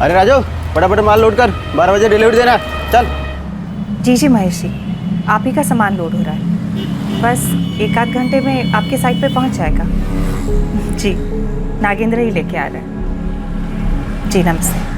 अरे राजू, फटाफट माल लोड कर, 12 बजे डिलीवरी देना। चल। जी जी महेश जी, आप ही का सामान लोड हो रहा है, बस 1 आध घंटे में आपके साइट पे पहुंच जाएगा। जी, नागेंद्र ही लेके आ रहा है। जी नमस्ते।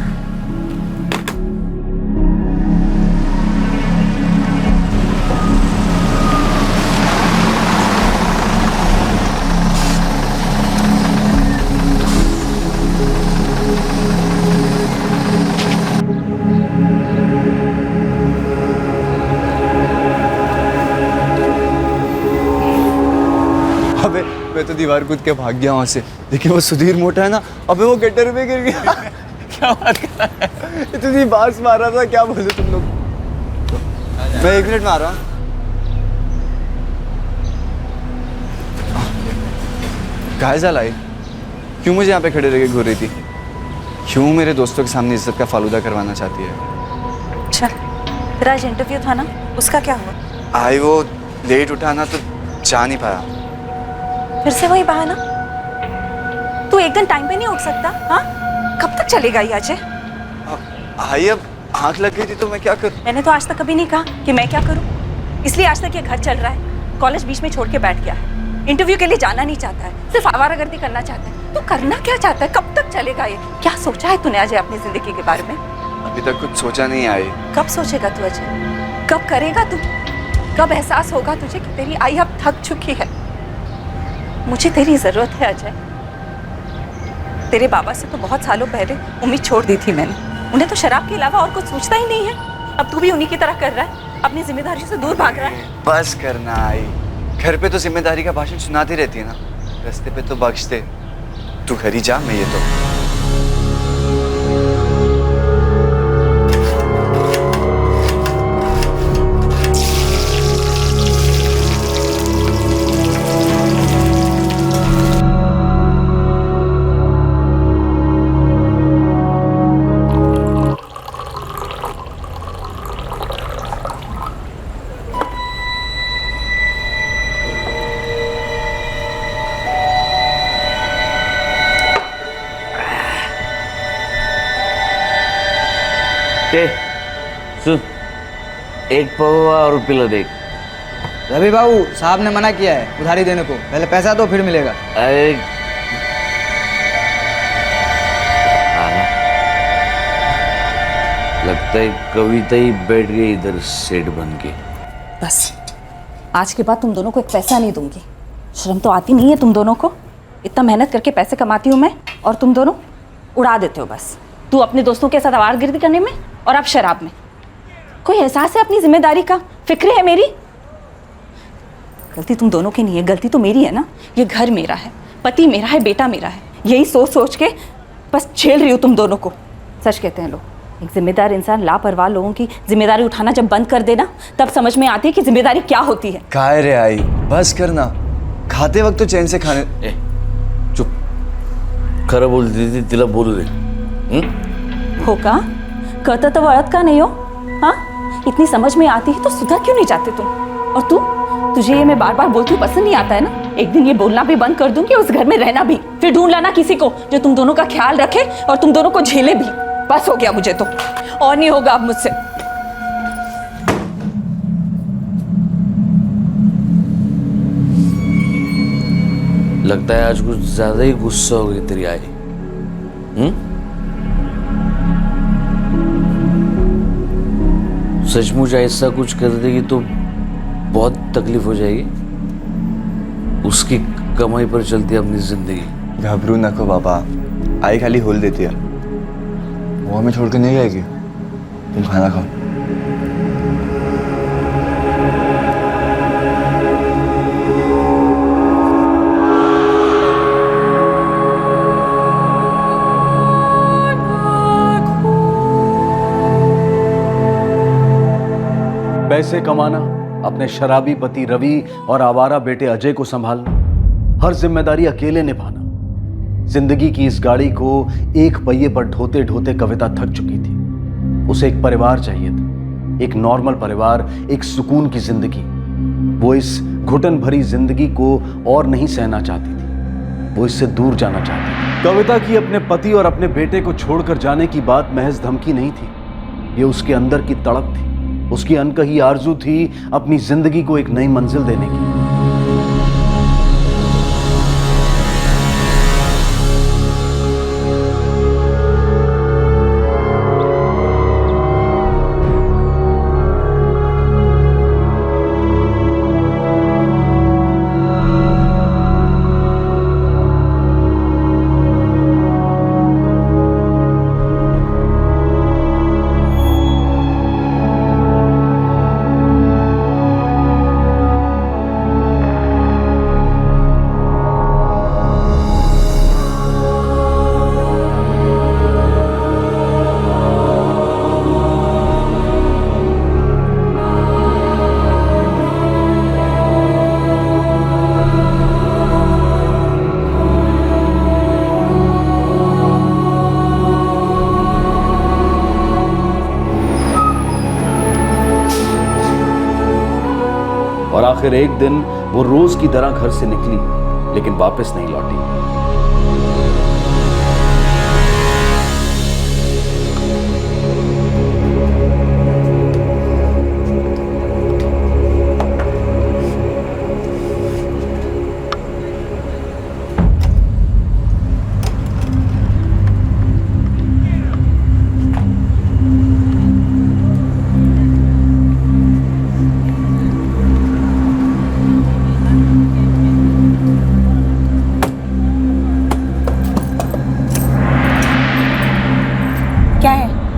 अबे मैं तो दीवार कूद के भाग गया वहां से। देखिए वो सुधीर मोटा है ना, अबे वो गटर में गिर गया। क्या बात कर रहा है? इतनी बार्स मार रहा था, क्या बोले तुम लोग। मैं 1 मिनट में आ रहा हूँ। कायजा लाई, क्यों मुझे यहाँ पे खड़े रह के घूर रही थी? क्यों मेरे दोस्तों के सामने इज्जत का फालूदा करवाना चाहती है? चल, तेरा आज इंटरव्यू था ना, उसका क्या हुआ? आई वो लेट उठा ना तो जा नहीं पाया। फिर से वही बहाना? तू एक दिन टाइम पे नहीं उठ सकता? हाँ, कब तक चलेगा ये अजय? आई अब आँख लग गई थी तो मैं क्या करूँ? मैंने तो आज तक कभी नहीं कहा कि मैं क्या करूँ, इसलिए आज तक ये घर चल रहा है। कॉलेज बीच में छोड़ के बैठ गया है, इंटरव्यू के लिए जाना नहीं चाहता है, सिर्फ आवारागर्दी करना चाहता है। तू करना क्या चाहता है? कब तक चलेगा ये? क्या सोचा है तूने अजय अपनी जिंदगी के बारे में? अभी तक कुछ सोचा नहीं आई। कब सोचेगा तू अजय? कब करेगा तू? कब एहसास होगा तुझे कि तेरी आई अब थक चुकी है? मुझे तेरी जरूरत है अजय। तेरे बाबा से तो बहुत सालों पहले उम्मीद छोड़ दी थी मैंने, उन्हें तो शराब के अलावा और कुछ सोचता ही नहीं है। अब तू भी उन्हीं की तरह कर रहा है, अपनी जिम्मेदारी से दूर भाग रहा है। बस करना आई, घर पे तो जिम्मेदारी का भाषण सुनाती रहती है ना, रास्ते पे तो बख्श दे। तू घर ही जा, मैं ये तो सुन, एक पौवा और पिला देख। रवि बाबू साहब ने मना किया है उधारी देने को, पहले पैसा दो फिर मिलेगा। अरे लगता है कविता ही बैठ गई इधर सेठ बन के। बस आज के बाद तुम दोनों को एक पैसा नहीं दूंगी। शर्म तो आती नहीं है तुम दोनों को? इतना मेहनत करके पैसे कमाती हूँ मैं और तुम दोनों उड़ा देते हो बस। तू अपने दोस्तों के साथ आवारागर्दी करने में और अब शराब में। कोई एहसास है अपनी जिम्मेदारी का? फिक्र है मेरी? गलती तुम दोनों की नहीं है, गलती तो मेरी है ना। ये घर मेरा है, पति मेरा है, बेटा मेरा है, यही सोच सोच के बस झेल रही हूँ तुम दोनों को। सच कहते हैं लोग, एक जिम्मेदार इंसान लापरवाह लोगों की जिम्मेदारी उठाना जब बंद कर देना तब समझ में आती है कि जिम्मेदारी क्या होती है। काय रे आई, बस करना। खाते वक्त तो चैन से खाने। चुप, खरं बोलती थी तिला बोलू दे। हो का? कहता तो वळत का नहीं हो? हाँ, इतनी समझ में आती है तो सुधर क्यों नहीं जाते तुम? और तुझे ये मैं बार बार बोलती हूँ पसंद नहीं आता है ना? एक दिन ये बोलना भी बंद कर दूंगी, उस घर में रहना भी। फिर ढूंढ लाना किसी को जो तुम दोनों का ख्याल रखे और तुम दोनों को झेले भी। बस हो गया मुझे तो, और नहीं होगा अब मुझसे। लगता है आज कुछ ज्यादा ही गुस्सा हो गई तेरी आई। सचमुच ऐसा कुछ कर देगी तो बहुत तकलीफ हो जाएगी। उसकी कमाई पर चलती है अपनी जिंदगी। घबरू नको बाबा, आई खाली होल देती है, वो हमें छोड़ के नहीं जाएगी। तुम खाना खाओ। पैसे कमाना, अपने शराबी पति रवि और आवारा बेटे अजय को संभालना, हर जिम्मेदारी अकेले निभाना। जिंदगी की इस गाड़ी को एक पहिए पर ढोते ढोते कविता थक चुकी थी। उसे एक परिवार चाहिए था, एक नॉर्मल परिवार, एक सुकून की जिंदगी। वो इस घुटन भरी जिंदगी को और नहीं सहना चाहती थी, वो इससे दूर जाना चाहती थी। कविता की अपने पति और अपने बेटे को छोड़कर जाने की बात महज धमकी नहीं थी, ये उसके अंदर की तड़प थी, उसकी अनकही आरजू थी अपनी जिंदगी को एक नई मंजिल देने की। और आखिर एक दिन वो रोज की तरह घर से निकली, लेकिन वापस नहीं लौटी।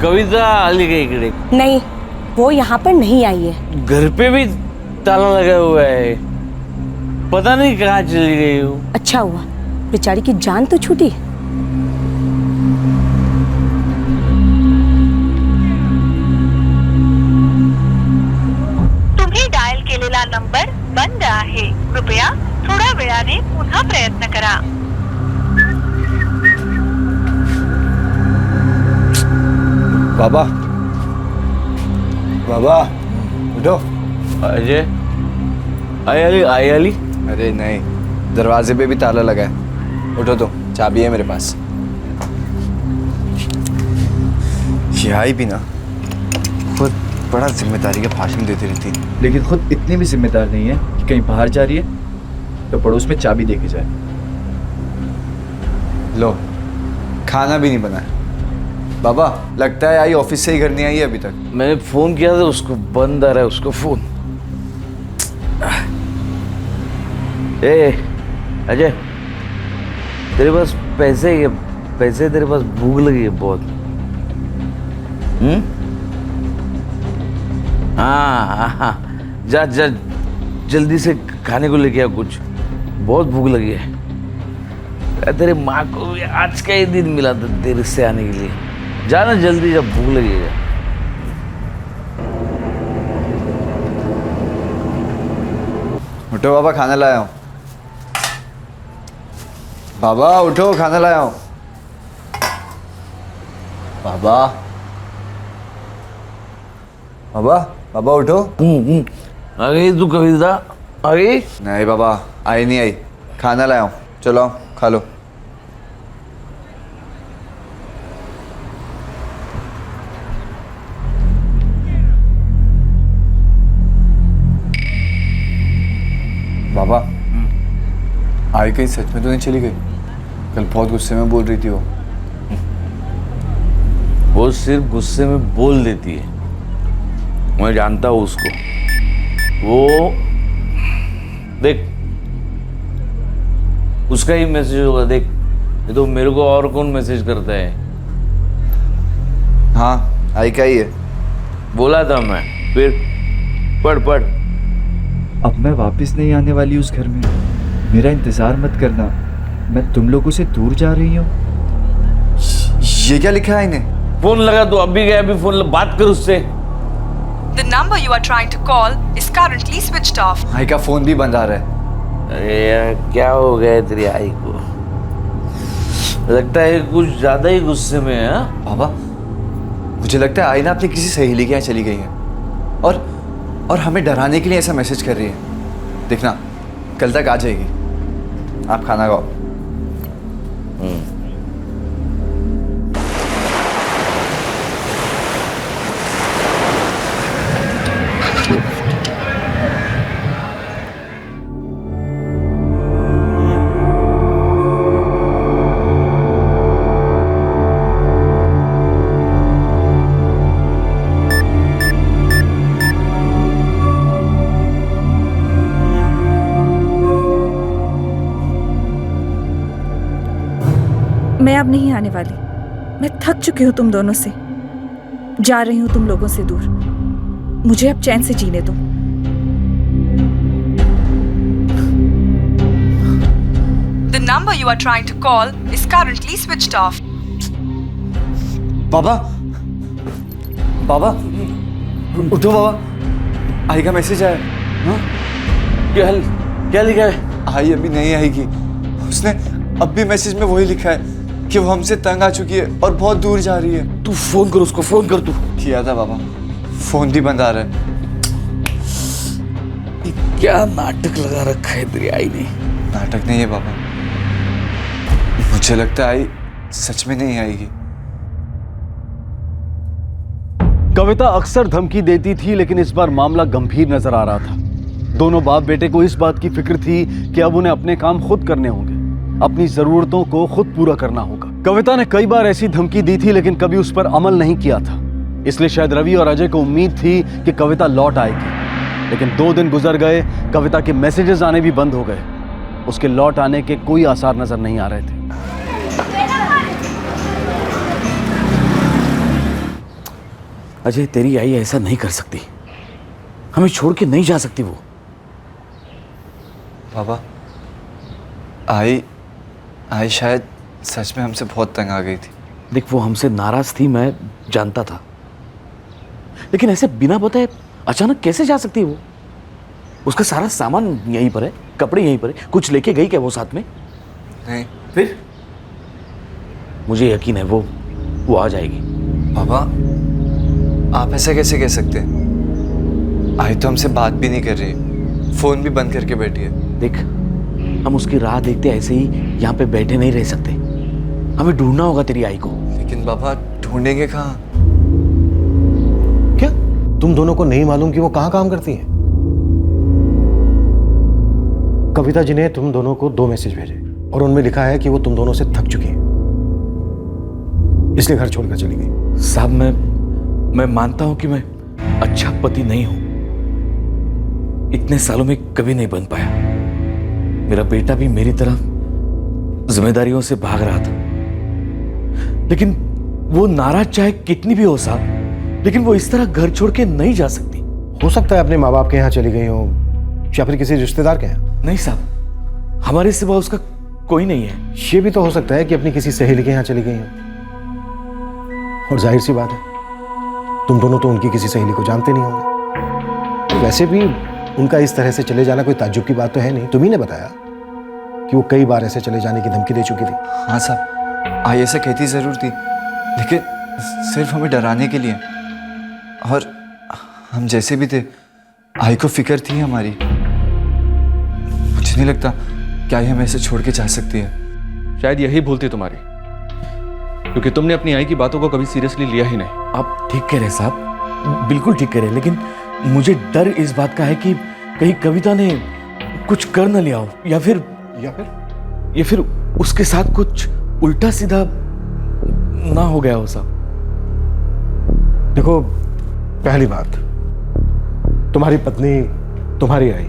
कविता आली गई इकडे? नहीं, वो यहाँ पर नहीं आई है। घर पे भी ताला लगा हुआ है, पता नहीं कहाँ चली गई हो। अच्छा हुआ, बेचारी की जान तो छूटी। तुम्ही डायल केलेला नंबर बंद आहे, कृपया थोड्या वेळाने पुन्हा प्रयत्न करा। बाबा, बाबा उठो। अजय, आई अली। अरे नहीं, दरवाजे पे भी ताला लगा है। उठो तो, चाबी है मेरे पास। ये आई भी ना, खुद बड़ा जिम्मेदारी का भाषण देती रहती है, लेकिन खुद इतनी भी जिम्मेदार नहीं है कि कहीं बाहर जा रही है तो पड़ोस में चाबी दे के जाए। लो, खाना भी नहीं बना है। बाबा, लगता है आई ऑफिस से ही घर नहीं आई है अभी तक। मैंने फोन किया था उसको, बंद आ रहा है उसको फोन। ए अजय, तेरे पास पैसे है? पैसे तेरे पास? भूख लगी है बहुत। हाँ, जा जा जल्दी से खाने को लेके आ कुछ, बहुत भूख लगी है। तेरे माँ को भी आज का ही दिन मिला था देर से आने के लिए। जाना जल्दी, जब भूख लगेगा। उठो बाबा, खाना लाया हूँ। बाबा उठो, खाना लाया हूँ। बाबा, बाबा, बाबा उठो। आ गई तू कविता? आ गई? नहीं बाबा, आई नहीं आई। खाना लाया हूँ, चलो आओ, खा लो। बाबा, आई कहीं सच में तो नहीं चली गई? कल बहुत गुस्से में बोल रही थी वो सिर्फ गुस्से में बोल देती है, मैं जानता हूँ उसको। वो देख, उसका ही मैसेज होगा। देख, ये तो मेरे को और कौन मैसेज करता है? हाँ, आई का ही है। बोला था मैं। फिर पढ़। अब मैं वापस नहीं आने वाली उस घर में, मेरा इंतजार मत करना, मैं तुम लोगों से दूर जा रही हूँ। ये क्या लिखा है इन्हें? फोन लगा तो अभी गया, अभी फोन बात कर उससे। The number you are trying to call is currently switched off. आई का फोन भी बंद आ रहा है। अरे यार, क्या हो गया है तेरी आई को? लगता है कुछ ज्यादा ही गुस्से में है। बाबा, मुझे लगता है आई ना अपनी किसी सहेली के यहाँ चली गई है और हमें डराने के लिए ऐसा मैसेज कर रही है। देखना, कल तक आ जाएगी। आप खाना खाओ। मैं अब नहीं आने वाली। मैं थक चुकी हूँ तुम दोनों से। जा रही हूँ तुम लोगों से दूर। मुझे अब चैन से जीने दो। The number you are trying to call is currently switched off. बाबा, बाबा, उठो बाबा, आई का मैसेज आया। हाँ? क्या लिखा है? आई अभी नहीं आएगी। उसने अब भी मैसेज में वही लिखा है कि वो हमसे तंग आ चुकी है और बहुत दूर जा रही है। तू फोन कर उसको, फोन कर तू। किया था बाबा, फोन भी बंद आ रहा है। क्या नाटक लगा रखा है तेरी आई ने। नाटक नहीं है बाबा, मुझे लगता है आई सच में नहीं आएगी। कविता अक्सर धमकी देती थी, लेकिन इस बार मामला गंभीर नजर आ रहा था। दोनों बाप बेटे को इस बात की फिक्र थी कि अब उन्हें अपने काम खुद करने होंगे, अपनी जरूरतों को खुद पूरा करना होगा। कविता ने कई बार ऐसी धमकी दी थी, लेकिन कभी उस पर अमल नहीं किया था। इसलिए शायद रवि और अजय को उम्मीद थी कि कविता लौट आएगी। लेकिन 2 दिन गुजर गए, कविता के मैसेजेस आने भी बंद हो गए। उसके लौट आने के कोई आसार नजर नहीं आ रहे थे। अजय, तेरी आई ऐसा नहीं कर सकती। हमें छोड़ के नहीं जा सकती वो। बाबा, आई शायद सच में हमसे बहुत तंग आ गई थी। देख, वो हमसे नाराज थी, मैं जानता था, लेकिन ऐसे बिना बताए अचानक कैसे जा सकती है वो? उसका सारा सामान यहीं पर है, कपड़े यहीं पर है। कुछ लेके गई क्या वो साथ में? नहीं। फिर मुझे यकीन है वो आ जाएगी। बाबा, आप ऐसा कैसे कह सकते हैं? आई तो हमसे बात भी नहीं कर रही, फोन भी बंद करके बैठी है। देख, हम उसकी राह देखते ऐसे ही यहाँ पे बैठे नहीं रह सकते। हमें ढूंढना होगा तेरी आई को। लेकिन बाबा, ढूंढेंगे कहाँ? क्या तुम दोनों को नहीं मालूम कि वो कहाँ काम करती हैं? कविता जी ने तुम दोनों को 2 मैसेज भेजे और उनमें लिखा है कि वो तुम दोनों से थक चुकी हैं, इसलिए घर छोड़कर चली गई। साहब, मैं मानता हूं कि मैं अच्छा पति नहीं हूं। इतने सालों में कभी नहीं बन पाया। मेरा बेटा भी मेरी तरह जिम्मेदारियों से भाग रहा था, लेकिन वो नाराज चाहे कितनी भी हो साहब, लेकिन वो इस तरह घर छोड़ के नहीं जा सकती। हो सकता है अपने माँ बाप के यहाँ चली गई हो या फिर किसी रिश्तेदार के यहाँ। नहीं साहब, हमारे सिवा उसका कोई नहीं है। ये भी तो हो सकता है कि अपनी किसी सहेली के यहाँ चली गई हो। और जाहिर सी बात है, तुम दोनों तो उनकी किसी सहेली को जानते नहीं होंगे। तो वैसे भी उनका इस तरह से चले जाना कोई ताज्जुब की बात तो है नहीं। तुम्ही ने बताया कि वो कई बार ऐसे चले जाने की धमकी दे चुकी थी। हाँ साहब, आई ऐसा कहती जरूर थी, लेकिन सिर्फ हमें डराने के लिए। और हम जैसे भी थे, आई को फिक्र थी हमारी। मुझे नहीं लगता कि आई हमें ऐसे छोड़ के जा सकती है। शायद यही भूल थी तुम्हारी, क्योंकि तुमने अपनी आई की बातों को कभी सीरियसली लिया ही नहीं। आप ठीक कह रहे साहब, बिल्कुल ठीक कह रहे, लेकिन मुझे डर इस बात का है कि कहीं कविता ने कुछ कर न लिया हो, या फिर उसके साथ कुछ उल्टा सीधा ना हो गया हो साहब। देखो, पहली बात, तुम्हारी पत्नी, तुम्हारी आई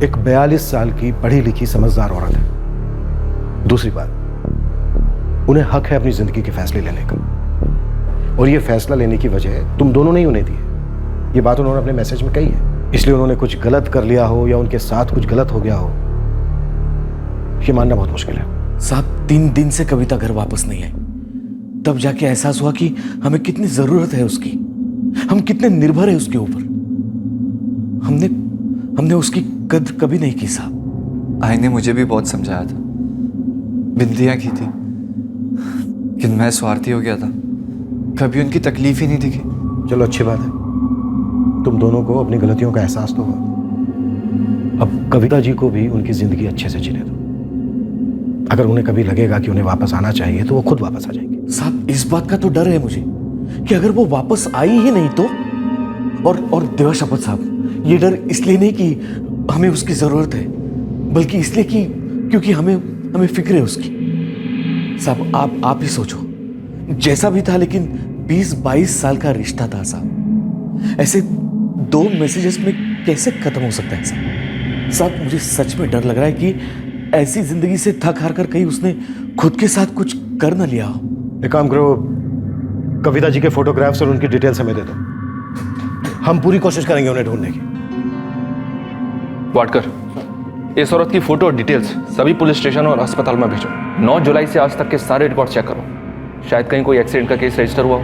एक 42 साल की पढ़ी लिखी समझदार औरत है। दूसरी बात, उन्हें हक है अपनी जिंदगी के फैसले लेने का, और ये फैसला लेने की वजह तुम दोनों ने ही उन्हें दी है। ये बात उन्होंने अपने मैसेज में कही है। इसलिए उन्होंने कुछ गलत कर लिया हो या उनके साथ कुछ गलत हो गया हो, ये मानना बहुत मुश्किल है। साहब, 3 दिन से कविता घर वापस नहीं आई, तब जाके एहसास हुआ कि हमें कितनी जरूरत है उसकी, हम कितने निर्भर है उसके ऊपर। हमने उसकी कद्र कभी नहीं की साहब। आई ने मुझे भी बहुत समझाया था, बिंदियां की थी, लेकिन मैं स्वार्थी हो गया था, कभी उनकी तकलीफ ही नहीं दिखी। चलो, अच्छी बात है, तुम दोनों को अपनी गलतियों का एहसास तो हुआ। अब कविता जी को भी उनकी जिंदगी अच्छे से जीने दो। अगर उन्हें कभी लगेगा कि उन्हें वापस आना चाहिए तो वो खुद वापस आ जाएंगे। साहब, इस बात का तो डर है मुझे कि अगर वो वापस आई ही नहीं तो। और देवा शपथ साहब, ये डर इसलिए नहीं कि हमें उसकी जरूरत है, बल्कि इसलिए कि क्योंकि हमें फिक्र है उसकी। साहब, आप ही सोचो, जैसा भी था, लेकिन 20-22 साल का रिश्ता था साहब। ऐसे 2 मैसेजेस में कैसे खत्म हो सकता है साहब? मुझे सच में डर लग रहा है कि ऐसी जिंदगी से थक हार कर कहीं उसने खुद के साथ कुछ कर न लिया हो। एक काम करो, कविता जी के फोटोग्राफ्स और उनकी डिटेल्स हमें दे दो, हम पूरी कोशिश करेंगे उन्हें ढूंढने की। वाडकर, इस औरत की फोटो और डिटेल्स सभी पुलिस स्टेशन और अस्पताल में भेजो। 9 जुलाई से आज तक के सारे रिकॉर्ड चेक करो, शायद कहीं कोई एक्सीडेंट का केस रजिस्टर हुआ हो।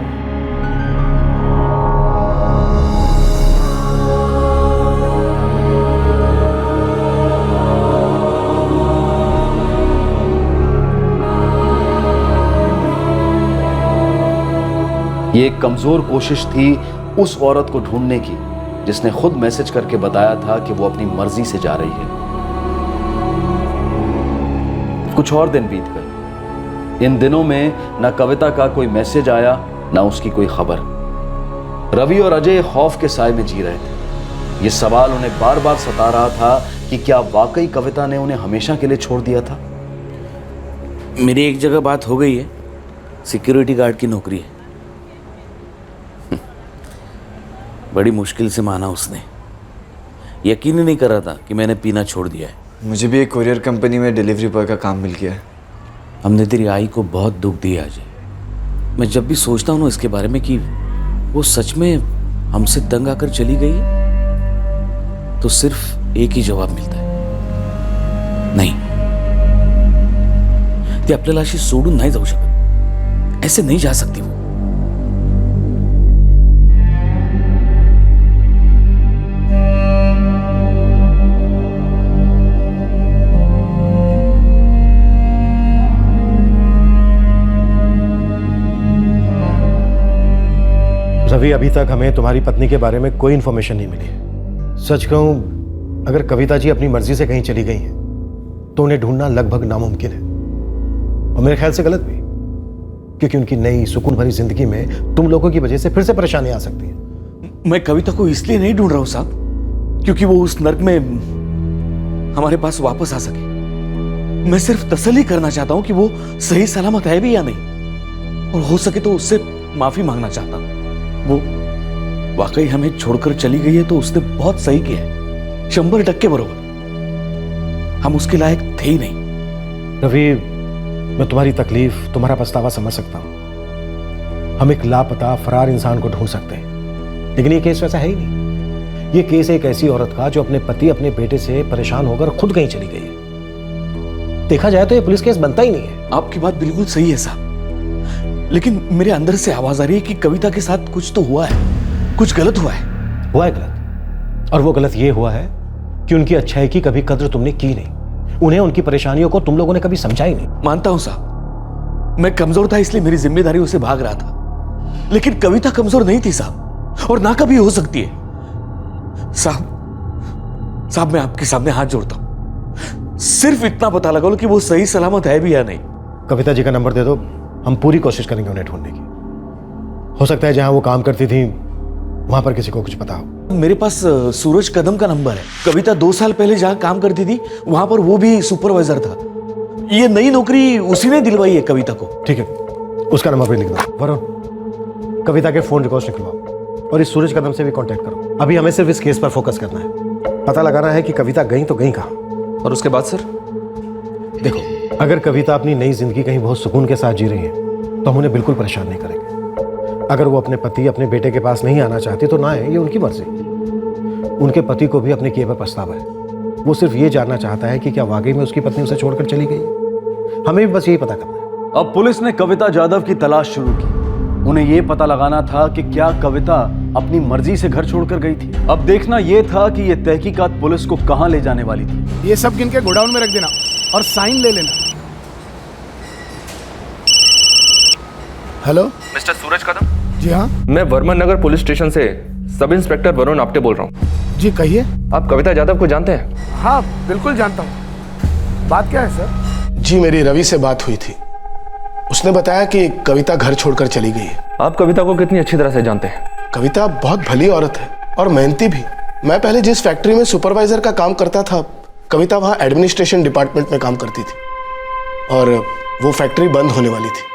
ये एक कमजोर कोशिश थी उस औरत को ढूंढने की जिसने खुद मैसेज करके बताया था कि वो अपनी मर्जी से जा रही है। कुछ और दिन बीत गए। इन दिनों में ना कविता का कोई मैसेज आया, ना उसकी कोई खबर। रवि और अजय खौफ के साए में जी रहे थे। ये सवाल उन्हें बार बार सता रहा था कि क्या वाकई कविता ने उन्हें हमेशा के लिए छोड़ दिया था। मेरी एक जगह बात हो गई है, सिक्योरिटी गार्ड की नौकरी है। बड़ी मुश्किल से माना उसने, यकीन ही नहीं कर रहा था कि मैंने पीना छोड़ दिया है। मुझे भी एक कोरियर कंपनी में डिलीवरी बॉय का काम मिल गया है। हमने तेरी आई को बहुत दुख दिया अजय। मैं जब भी सोचता हूँ ना इसके बारे में कि वो सच में हमसे तंग आकर चली गई है, तो सिर्फ एक ही जवाब मिलता है, नहीं, ती आपल्याला अशी सोडून नहीं जाऊ शकत, ऐसे नहीं जा सकती वो। रवि, अभी तक हमें तुम्हारी पत्नी के बारे में कोई इन्फॉर्मेशन नहीं मिली है। सच कहूं, अगर कविता जी अपनी मर्जी से कहीं चली गई हैं तो उन्हें ढूंढना लगभग नामुमकिन है, और मेरे ख्याल से गलत भी, क्योंकि उनकी नई सुकून भरी जिंदगी में तुम लोगों की वजह से फिर से परेशानी आ सकती है। मैं कविता को इसलिए नहीं ढूंढ रहा हूं साहब क्योंकि वो उस नर्क में हमारे पास वापस आ सके। मैं सिर्फ तसल्ली करना चाहता हूं कि वो सही सलामत है भी या नहीं, और हो सके तो उससे माफी मांगना चाहता हूं। वो वाकई हमें छोड़कर चली गई है तो उसने बहुत सही किया है, 100% बरोबर। हम उसके लायक थे ही नहीं। रवि, मैं तुम्हारी तकलीफ, तुम्हारा पछतावा समझ सकता हूं। हम एक लापता फरार इंसान को ढूंढ सकते हैं, लेकिन ये केस वैसा है ही नहीं। ये केस एक ऐसी औरत का जो अपने पति, अपने बेटे से परेशान होकर खुद कहीं चली गई है। देखा जाए तो ये पुलिस केस बनता ही नहीं है। आपकी बात बिल्कुल सही है साहब, लेकिन मेरे अंदर से आवाज आ रही है कि कविता के साथ कुछ तो हुआ है, कुछ गलत हुआ है। हुआ है गलत, और वो गलत ये हुआ है कि उनकी अच्छाई की कभी कद्र तुमने की नहीं, उन्हें उनकी परेशानियों को तुम लोगों ने कभी समझा ही नहीं। मानता हूं साहब, मैं कमजोर था इसलिए मेरी जिम्मेदारी से भाग रहा था, लेकिन कविता कमजोर नहीं थी साहब, और ना कभी हो सकती है। साहब मैं आपके सामने हाथ जोड़ता हूं, सिर्फ इतना पता लगा लो कि वो सही सलामत है भी या नहीं। कविता जी का नंबर दे दो, हम पूरी कोशिश करेंगे उन्हें ढूंढने की। हो सकता है जहां वो काम करती थी वहां पर किसी को कुछ पता हो। मेरे पास सूरज कदम का नंबर है। कविता 2 साल पहले जहां काम करती थी वहां पर वो भी सुपरवाइजर था। ये नई नौकरी उसी ने दिलवाई है कविता को। ठीक है, उसका नंबर भी लिख दो। वरुण, कविता के फोन रिकॉर्ड्स निकलवाओ और इस सूरज कदम से भी कांटेक्ट करो। अभी हमें सिर्फ इस केस पर फोकस करना है, पता लगाना है कि कविता गई तो गई कहां। और उसके बाद सर? देखो, अगर कविता अपनी नई जिंदगी कहीं बहुत सुकून के साथ जी रही है तो हम उन्हें बिल्कुल परेशान नहीं करेंगे। अगर वो अपने पति, अपने बेटे के पास नहीं आना चाहती तो ना है, ये उनकी मर्जी। उनके पति को भी अपने किए पर पछतावा है। वो सिर्फ ये जानना चाहता है कि क्या वाकई में उसकी पत्नी उसे छोड़कर चली गई। हमें भी बस यही पता करना है। अब पुलिस ने कविता जाधव की तलाश शुरू की। उन्हें यह पता लगाना था कि क्या कविता अपनी मर्जी से घर छोड़कर गई थी। अब देखना यह था कि यह तहकीकात पुलिस को कहां ले जाने वाली थी। ये सब गिन के गोडाउन में रख देना और साइन ले लेना। हेलो, मिस्टर सूरज कदम? जी हाँ, मैं वर्मा नगर पुलिस स्टेशन से सब इंस्पेक्टर वरुण आप्टे बोल रहा हूँ। जी कहिए। आप कविता जाधव को जानते हैं? हाँ बिल्कुल जानता हूँ। बात क्या है सर? जी, मेरी रवि से बात हुई थी। उसने बताया कि कविता घर छोड़कर चली गई है। आप कविता को कितनी अच्छी तरह से जानते हैं? कविता बहुत भली औरत है और मेहनती भी। मैं पहले जिस फैक्ट्री में सुपरवाइजर का काम करता था, कविता वहाँ एडमिनिस्ट्रेशन डिपार्टमेंट में काम करती थी और वो फैक्ट्री बंद होने वाली थी।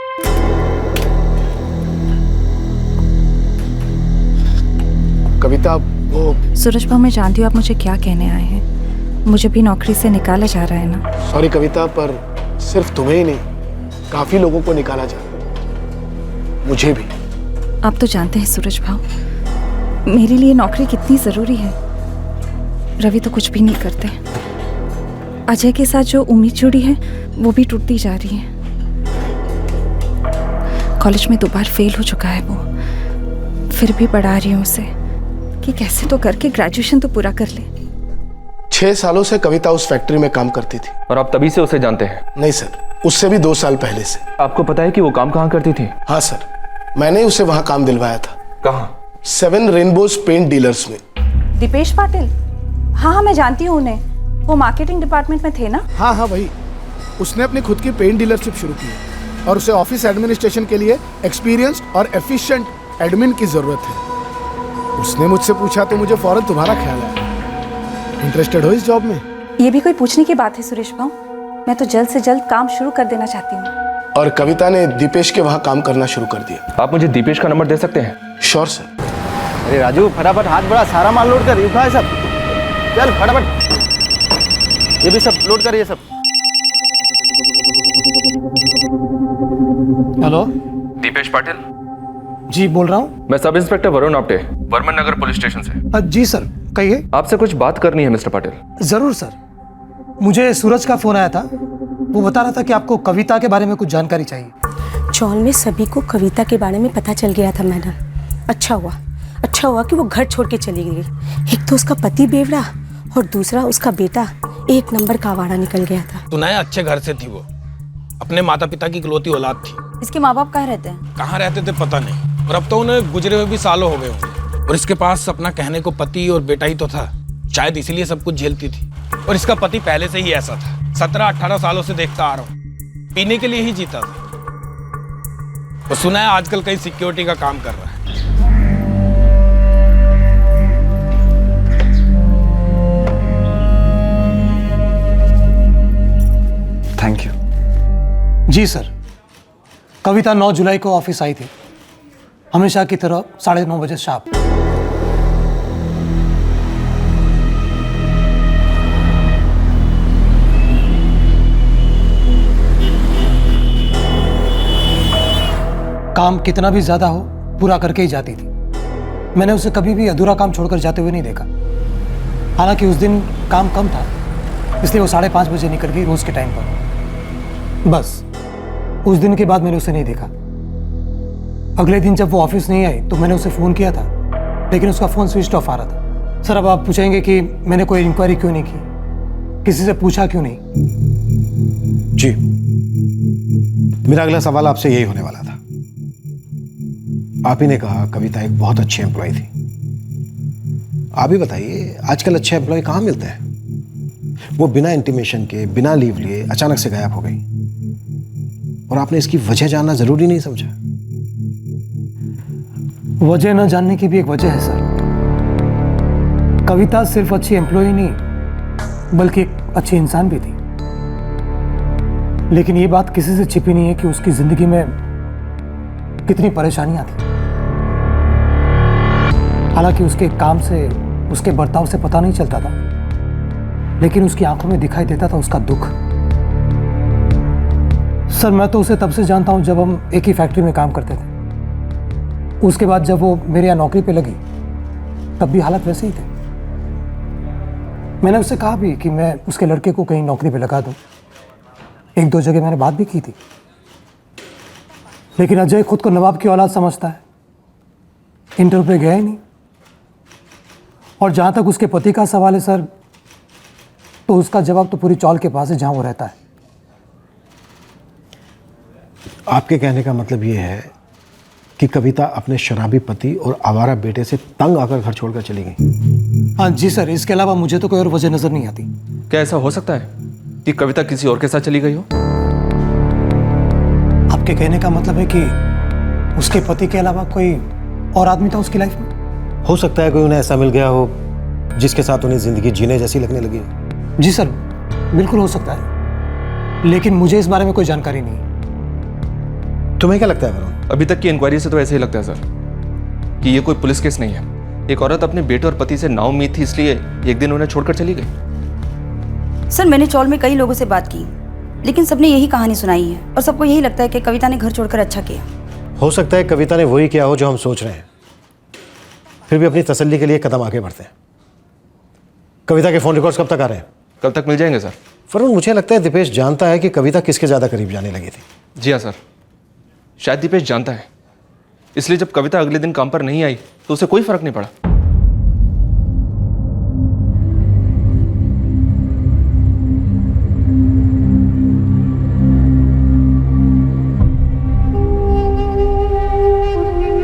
कविता, वो सूरज भाऊ, मैं जानती हूँ आप मुझे क्या कहने आए हैं। मुझे भी नौकरी से निकाला जा रहा है ना। सॉरी कविता, पर सिर्फ तुम्हें ही नहीं, काफी लोगों को निकाला जा, मुझे भी। आप तो जानते हैं सूरज भाव, मेरे लिए नौकरी कितनी ज़रूरी है। रवि तो कुछ भी नहीं करते। अजय के साथ जो उम्मीद जुड़ी है वो भी टूटती जा रही है। कॉलेज में 2 बार फेल हो चुका है वो, फिर भी पढ़ा रही हूँ उसे कि कैसे तो करके ग्रेजुएशन तो पूरा कर ले। 6 सालों से कविता उस फैक्ट्री में काम करती थी। और आप तभी से उसे जानते हैं? नहीं सर, उससे भी 2 साल पहले से। आपको पता है कि वो काम कहाँ करती थी? हाँ सर, मैंने उसे वहां काम दिलवाया था। कहाँ? 7 रेनबोज पेंट डीलर्स में। दीपेश पाटिल? हाँ, मैं जानती हूँ उन्हें, वो मार्केटिंग डिपार्टमेंट में थे ना? हाँ वही। उसने अपनी खुद की पेंट डीलरशिप शुरू की और उसे ऑफिस एडमिनिस्ट्रेशन के लिए एक्सपीरियंस्ड और एफिशिएंट एडमिन की जरूरत है। उसने मुझसे पूछा तो मुझे फौरन तुम्हारा ख्याल आया। इंटरेस्टेड हो इस जॉब में? ये भी कोई पूछने की बात है सुरेश भाऊ? मैं तो जल्द से जल्द काम शुरू कर देना चाहती हूँ। और कविता ने दीपेश के वहाँ काम करना शुरू कर दिया। आप मुझे दीपेश का नंबर दे सकते हैं? Sure sir. अरे राजू, फटाफट हाथ बढ़ा, सारा माल लोड कर। उठा है सब, चल फटाफट, ये भी सब लोड कर, ये सब। हेलो, दीपेश पाटिल? जी बोल रहा हूँ। मैं सब इंस्पेक्टर वरुण आपटे, वर्मन नगर पुलिस स्टेशन से। जी सर, कहिए। आपसे कुछ बात करनी है मिस्टर पाटिल। जरूर सर। मुझे सूरज का फोन आया था, वो बता रहा था कि आपको कविता के बारे में कुछ जानकारी चाहिए। चौल में सभी को कविता के बारे में पता चल गया था मैडम। अच्छा हुआ कि वो घर छोड़ के चली गई। एक तो उसका पति बेवड़ा और दूसरा उसका बेटा 1 नंबर का आवारा निकल गया था। सुना है अच्छे घर से थी वो, अपने माता पिता की इकलौती औलाद थी। इसके माँ बाप कहाँ रहते हैं? कहाँ रहते थे पता नहीं, और अब तो उन्हें गुजरे हुए भी सालों हो गए होंगे। और इसके पास अपना कहने को पति और बेटा ही तो था, शायद इसीलिए सब कुछ झेलती थी। और इसका पति पहले से ही ऐसा था, 17-18 सालों से देखता आ रहा हूँ, पीने के लिए ही जीता था। और सुना है आजकल कहीं सिक्योरिटी का काम कर रहा है। Thank you. जी सर, कविता 9 जुलाई को ऑफिस आई थी, हमेशा की तरह 9:30 बजे शार्प। काम कितना भी ज्यादा हो पूरा करके ही जाती थी। मैंने उसे कभी भी अधूरा काम छोड़कर जाते हुए नहीं देखा। हालांकि उस दिन काम कम था, इसलिए वो 5:30 बजे निकल गई रोज के टाइम पर। बस उस दिन के बाद मैंने उसे नहीं देखा। अगले दिन जब वो ऑफिस नहीं आई तो मैंने उसे फ़ोन किया था, लेकिन उसका फ़ोन स्विच ऑफ आ रहा था। सर, अब आप पूछेंगे कि मैंने कोई इंक्वायरी क्यों नहीं की, किसी से पूछा क्यों नहीं? जी, मेरा अगला सवाल आपसे यही होने वाला था। आप ही ने कहा कविता एक बहुत अच्छी एम्प्लॉय थी। आप ही बताइए, आजकल अच्छे एम्प्लॉय कहाँ मिलते हैं? वो बिना इंटीमेशन के, बिना लीव लिए अचानक से गायब हो गई, और आपने इसकी वजह जानना जरूरी नहीं समझा? वजह न जानने की भी एक वजह है सर। कविता सिर्फ अच्छी एम्प्लॉय नहीं बल्कि एक अच्छी इंसान भी थी। लेकिन ये बात किसी से छिपी नहीं है कि उसकी जिंदगी में कितनी परेशानियां थी। हालांकि उसके काम से, उसके बर्ताव से पता नहीं चलता था, लेकिन उसकी आंखों में दिखाई देता था उसका दुख। सर, मैं तो उसे तब से जानता हूं जब हम एक ही फैक्ट्री में काम करते थे। उसके बाद जब वो मेरे यहाँ नौकरी पे लगी तब भी हालत वैसे ही थे। मैंने उससे कहा भी कि मैं उसके लड़के को कहीं नौकरी पे लगा दूं। 1-2 जगह मैंने बात भी की थी, लेकिन अजय खुद को नवाब की औलाद समझता है, इंटरव्यू पे गया ही नहीं। और जहाँ तक उसके पति का सवाल है सर, तो उसका जवाब तो पूरी चौल के पास है जहाँ वो रहता है। आपके कहने का मतलब ये है कि कविता अपने शराबी पति और आवारा बेटे से तंग आकर घर छोड़कर चली गई? हाँ जी सर, इसके अलावा मुझे तो कोई और वजह नजर नहीं आती। क्या ऐसा हो सकता है कि कविता किसी और के साथ चली गई हो? आपके कहने का मतलब है कि उसके पति के अलावा कोई और आदमी था उसकी लाइफ में? हो सकता है कोई उन्हें ऐसा मिल गया हो जिसके साथ उन्हें जिंदगी जीने जैसी लगने लगी हो। जी सर, बिल्कुल हो सकता है, लेकिन मुझे इस बारे में कोई जानकारी नहीं है। तुम्हें क्या लगता है वरुण? अभी तक की इंक्वायरी से तो ऐसे ही लगता है सर कि ये कोई पुलिस केस नहीं है। एक औरत अपने बेटे और पति से नाउम्मीद थी, इसलिए एक दिन उन्हें छोड़कर चली गई। सर, मैंने चौल में कई लोगों से बात की, लेकिन सबने यही कहानी सुनाई है और सबको यही लगता है कि कविता ने घर छोड़कर अच्छा किया। हो सकता है कविता ने वही किया हो जो हम सोच रहे हैं, फिर भी अपनी तसल्ली के लिए कदम आगे बढ़ते हैं। कविता के फोन रिकॉर्ड्स कब तक आ रहे हैं? कल तक मिल जाएंगे सर। फरुण, मुझे लगता है दीपेश जानता है कि कविता किसके ज़्यादा करीब जाने लगी थी। जी हाँ सर, शायद दीपेश जानता है, इसलिए जब कविता अगले दिन काम पर नहीं आई तो उसे कोई फर्क नहीं पड़ा।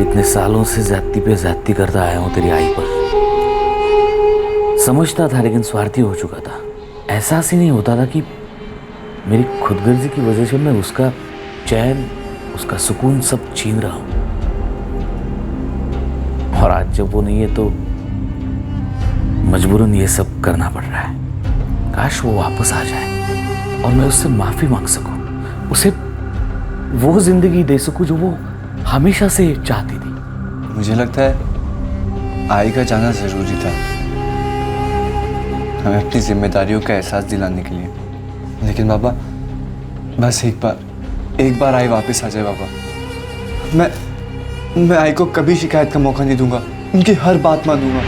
इतने सालों से ज्यादती पे ज्यादती करता आया हूं तेरी आई पर। समझता था लेकिन स्वार्थी हो चुका था। एहसास ही नहीं होता था कि मेरी खुदगर्जी की वजह से मैं उसका चैन, उसका सुकून सब छीन रहा हूं। और आज जब वो नहीं है तो मजबूरन ये सब करना पड़ रहा है। काश वो वापस आ जाए और मैं उससे माफी मांग सकूं, उसे वो जिंदगी दे सकूं जो वो हमेशा से चाहती थी। मुझे लगता है आई का जाना जरूरी था, हमें अपनी जिम्मेदारियों का एहसास दिलाने के लिए। लेकिन बाबा, बस एक बार आई वापस आ जाए बाबा। मैं आई को कभी शिकायत का मौका नहीं दूंगा, उनकी हर बात मानूंगा।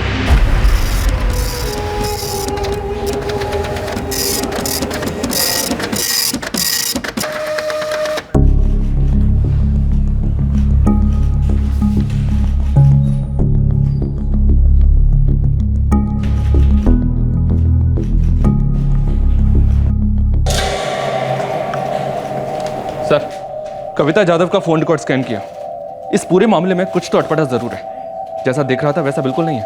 सर, कविता जाधव का फोन रिकॉर्ड स्कैन किया। इस पूरे मामले में कुछ तो अटपटा जरूर है। जैसा दिख रहा था वैसा बिल्कुल नहीं है।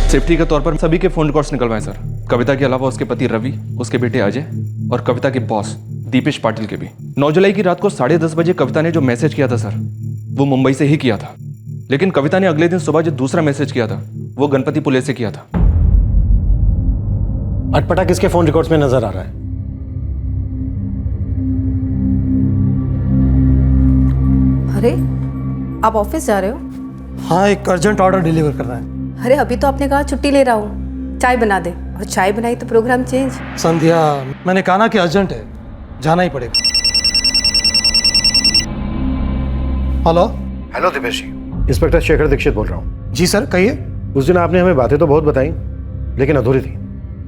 सेफ्टी के तौर पर सभी के फोन रिकॉर्ड्स निकलवाएं सर। कविता के अलावा उसके पति रवि, उसके बेटे अजय और कविता के बॉस दीपेश पाटिल के भी। 9 जुलाई की रात को 10:30 बजे कविता ने जो मैसेज किया था सर, वो मुंबई से ही किया था। लेकिन कविता ने अगले दिन सुबह जो दूसरा मैसेज किया था वो गणपति पुले से किया था। अटपटा किसके फोन रिकॉर्ड्स में नजर आ रहा है? अरे, आप ऑफिस जा रहे हो? हाँ, एक अर्जेंट ऑर्डर डिलीवर करना है। अरे अभी तो आपने कहा छुट्टी ले रहा हूँ, चाय बना दे। और चाय बनाई तो प्रोग्राम चेंज। संध्या, मैंने कहा ना कि अर्जेंट है, जाना ही पड़ेगा। हेलो। हेलो दीपेश जी, इंस्पेक्टर शेखर दीक्षित बोल रहा हूँ। जी सर, कहिए। उस दिन आपने हमें बातें तो बहुत बताई, लेकिन अधूरी थी।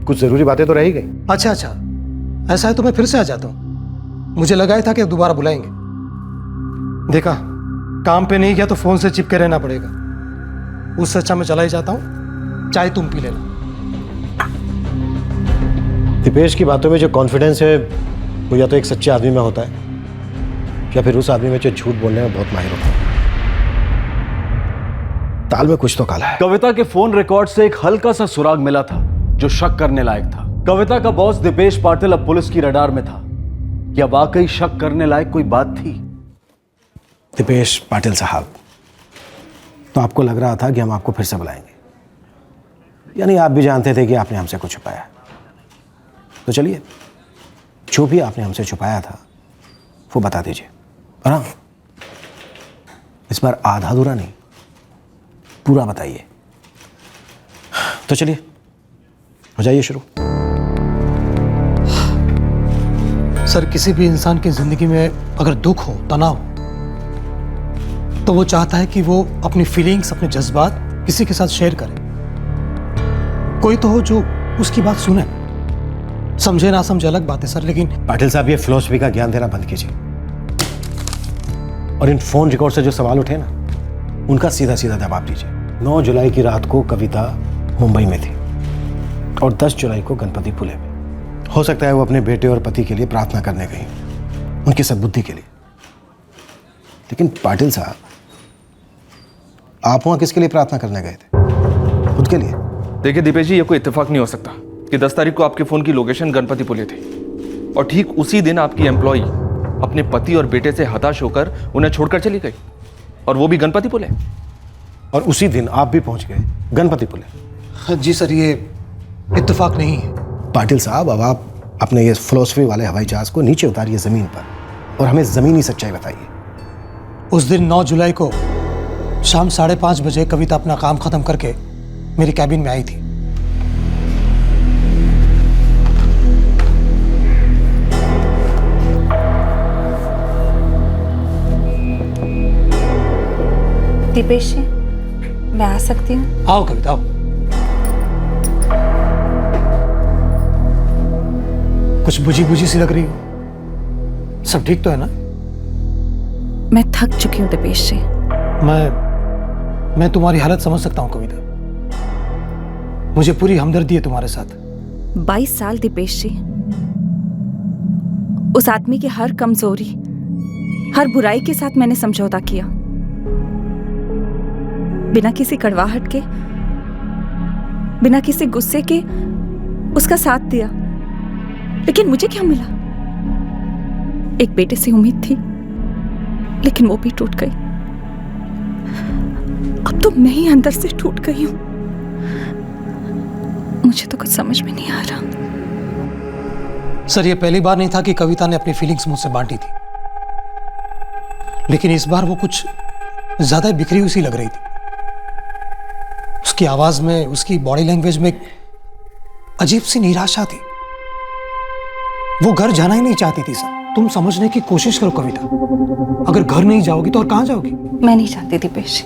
कुछ जरूरी बातें तो रह ही गई। अच्छा, ऐसा है तो मैं फिर से आ जाता हूँ। मुझे लगा ही था कि दोबारा बुलाएंगे। देखा, काम पे नहीं गया तो फोन से चिपके रहना पड़ेगा। उससे अच्छा मैं चला ही जाता हूँ, चाय तुम पी लेना। दीपेश की बातों में जो कॉन्फिडेंस है वो या तो एक सच्चे आदमी में होता है या फिर उस आदमी में जो झूठ बोलने में बहुत माहिर होता है। ताल में कुछ तो काला है। कविता के फोन रिकॉर्ड से एक हल्का सा सुराग मिला था जो शक करने लायक था। कविता का बॉस दीपेश पाटिल अब पुलिस की रडार में था। क्या वाकई शक करने लायक कोई बात थी? दीपेश पाटिल साहब, तो आपको लग रहा था कि हम आपको फिर से बुलाएंगे, यानी आप भी जानते थे कि आपने हमसे कुछ छुपाया। तो चलिए, जो भी आपने हमसे छुपाया था वो बता दीजिए। और हाँ, इस बार आधा अधूरा नहीं, पूरा बताइए। तो चलिए, हो जाइए शुरू। सर, किसी भी इंसान की जिंदगी में अगर दुख हो, तनाव हो, तो वो चाहता है कि वो अपनी फीलिंग्स, अपने जज्बात किसी के साथ शेयर करे। कोई तो हो जो उसकी बात सुने। समझे ना समझे अलग बात है सर, लेकिन पाटिल साहब, ये फिलॉसफी का ज्ञान देना बंद कीजिए और इन फोन रिकॉर्ड से जो सवाल उठे ना, उनका सीधा सीधा जवाब दीजिए। 9 जुलाई की रात को कविता मुंबई में थी और 10 जुलाई को गणपति पुले में। हो सकता है वो अपने बेटे और पति के लिए प्रार्थना करने गई, उनकी सद्बुद्धि के लिए। लेकिन पाटिल साहब, आप वहां किसके लिए प्रार्थना करने गए थे? खुद के लिए? देखिए दीपेश जी, ये कोई इत्तेफाक नहीं हो सकता कि 10 तारीख को आपके फोन की लोकेशन गणपति पुले थी और ठीक उसी दिन आपकी एम्प्लॉई अपने पति और बेटे से हताश होकर उन्हें छोड़कर चली गई, और वो भी गणपति पुले। और उसी दिन आप भी पहुंच गए गणपति पुले। जी सर, ये इत्तेफाक नहीं है। पाटिल साहब, अब आप अपने ये फिलॉसफी वाले हवाई जहाज को नीचे उतारिए जमीन पर और हमें ज़मीनी सच्चाई बताइए। उस दिन 9 जुलाई को शाम 5:30 बजे कविता अपना काम खत्म करके मेरी कैबिन में आई थी। दीपेश जी, मैं आ सकती हूँ? आओ कविता, आओ। कुछ बुझी बुझी सी लग रही हो। सब ठीक तो है ना? मैं थक चुकी हूँ दीपेश जी। मैं तुम्हारी हालत समझ सकता हूँ कविता। मुझे पूरी हमदर्दी है तुम्हारे साथ। 22 साल दीपेश जी, उस आदमी की हर कमजोरी, हर बुराई के साथ मैंने समझौता किया, बिना किसी कड़वाहट के, बिना किसी गुस्से के उसका साथ दिया। लेकिन मुझे क्या मिला? एक बेटे से उम्मीद थी, लेकिन वो भी टूट गई। अब तो मैं ही अंदर से टूट गई हूं। मुझे तो कुछ समझ में नहीं आ रहा। सर, ये पहली बार नहीं था कि कविता ने अपनी फीलिंग्स मुझसे बांटी थी, लेकिन इस बार वो कुछ ज्यादा बिखरी हुई सी लग रही थी। उसकी आवाज में, उसकी बॉडी लैंग्वेज में एक अजीब सी निराशा थी। वो घर जाना ही नहीं चाहती थी। सर, तुम समझने की कोशिश करो कविता। अगर घर नहीं जाओगी तो और कहां जाओगी? मैं नहीं चाहती दीपेश,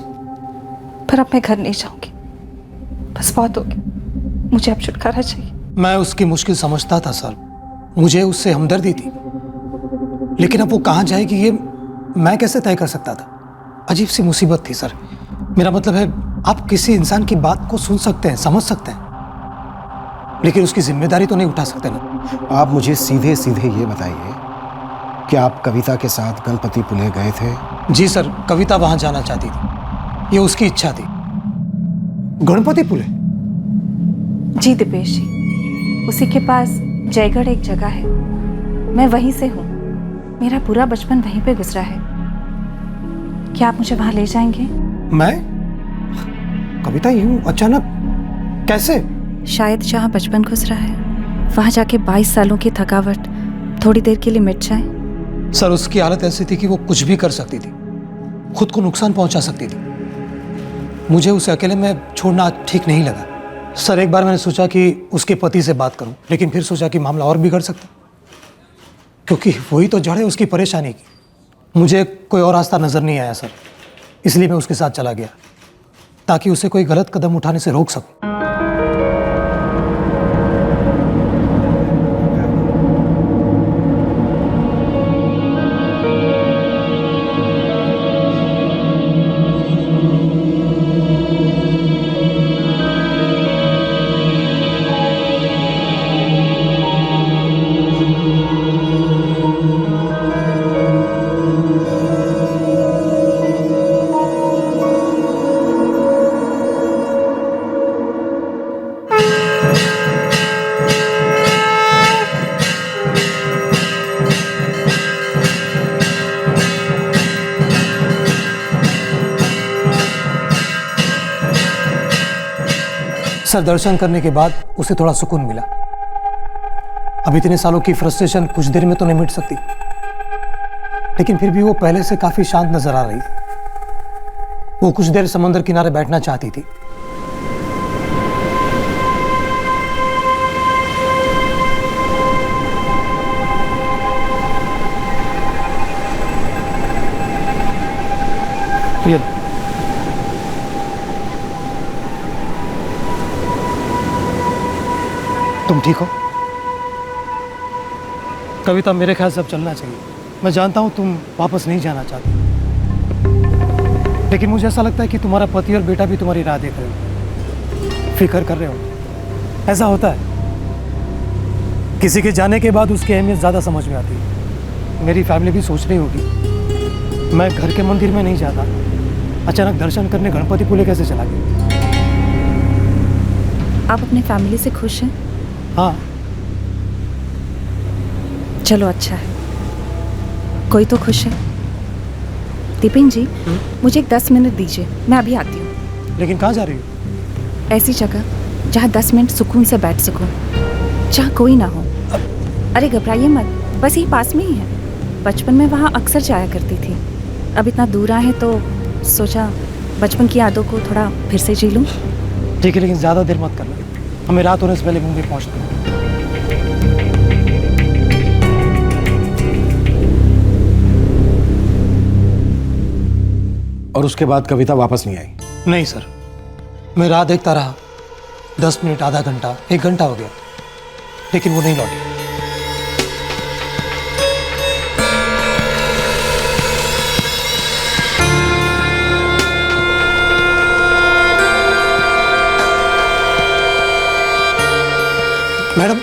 पर अब मैं घर नहीं जाऊंगी। बस बहुत हो गया, मुझे अब छुटकारा चाहिए। मैं उसकी मुश्किल समझता था सर, मुझे उससे हमदर्दी थी, लेकिन अब वो कहां जाएगी ये मैं कैसे तय कर सकता था? अजीब सी मुसीबत थी सर। मेरा मतलब है, आप किसी इंसान की बात को सुन सकते हैं, समझ सकते हैं, लेकिन उसकी जिम्मेदारी तो नहीं उठा सकते ना। आप मुझे सीधे सीधे ये बताइए कि आप कविता के साथ गणपति पुले गए थे? जी सर, कविता वहां जाना चाहती थी, ये उसकी इच्छा थी। गणपति पुले? जी दीपेश जी, उसी के पास जयगढ़ एक जगह है, मैं वहीं से हूँ। मेरा पूरा बचपन वहीं पे गुजरा है। क्या आप मुझे वहां ले जाएंगे? मैं? कविता यूं अचानक कैसे? शायद जहाँ बचपन गुजरा है वहां जाके 22 सालों की थकावट थोड़ी देर के लिए मिट जाए। सर, उसकी हालत ऐसी थी कि वो कुछ भी कर सकती थी, खुद को नुकसान पहुंचा सकती थी। मुझे उसे अकेले में छोड़ना ठीक नहीं लगा। सर, एक बार मैंने सोचा कि उसके पति से बात करूं, लेकिन फिर सोचा कि मामला और बिगड़ सकता, क्योंकि वही तो जड़ है उसकी परेशानी की। मुझे कोई और रास्ता नजर नहीं आया सर, इसलिए मैं उसके साथ चला गया ताकि उसे कोई गलत कदम उठाने से रोक सकूं। सर, दर्शन करने के बाद उसे थोड़ा सुकून मिला। अब इतने सालों की फ्रस्ट्रेशन कुछ देर में तो नहीं मिट सकती, लेकिन फिर भी वो पहले से काफी शांत नजर आ रही थी। वो कुछ देर समंदर किनारे बैठना चाहती थी। ये तुम ठीक हो? कविता, मेरे ख्याल से अब चलना चाहिए। मैं जानता हूं तुम वापस नहीं जाना चाहती, लेकिन मुझे ऐसा लगता है कि तुम्हारा पति और बेटा भी तुम्हारी राह देख रहे हो, फिक्र कर रहे हो। ऐसा होता है, किसी के जाने के बाद उसकी अहमियत ज़्यादा समझ में आती है। मेरी फैमिली भी सोच रही होगी, मैं घर के मंदिर में नहीं जाता, अचानक दर्शन करने गणपति पुले कैसे चला गया। आप अपने फैमिली से खुश हैं? हाँ। चलो अच्छा है, कोई तो खुश है। दीपेन जी, मुझे एक 10 मिनट दीजिए, मैं अभी आती हूँ। लेकिन कहाँ जा रही हो? ऐसी जगह जहाँ 10 मिनट सुकून से बैठ सकूं, जहाँ कोई ना हो। अरे घबराइए मत, बस यही पास में ही है। बचपन में वहाँ अक्सर जाया करती थी। अब इतना दूर आए हैं तो सोचा बचपन की यादों को थोड़ा फिर से जी लूँ। ठीक है, लेकिन ज़्यादा देर मत करना, हमें रात होने से पहले मुंबई पहुँचना है। और उसके बाद कविता वापस नहीं आई? नहीं सर, मैं राह देखता रहा, 10 मिनट, आधा घंटा, 1 घंटा हो गया, लेकिन वो नहीं लौटी। मैडम,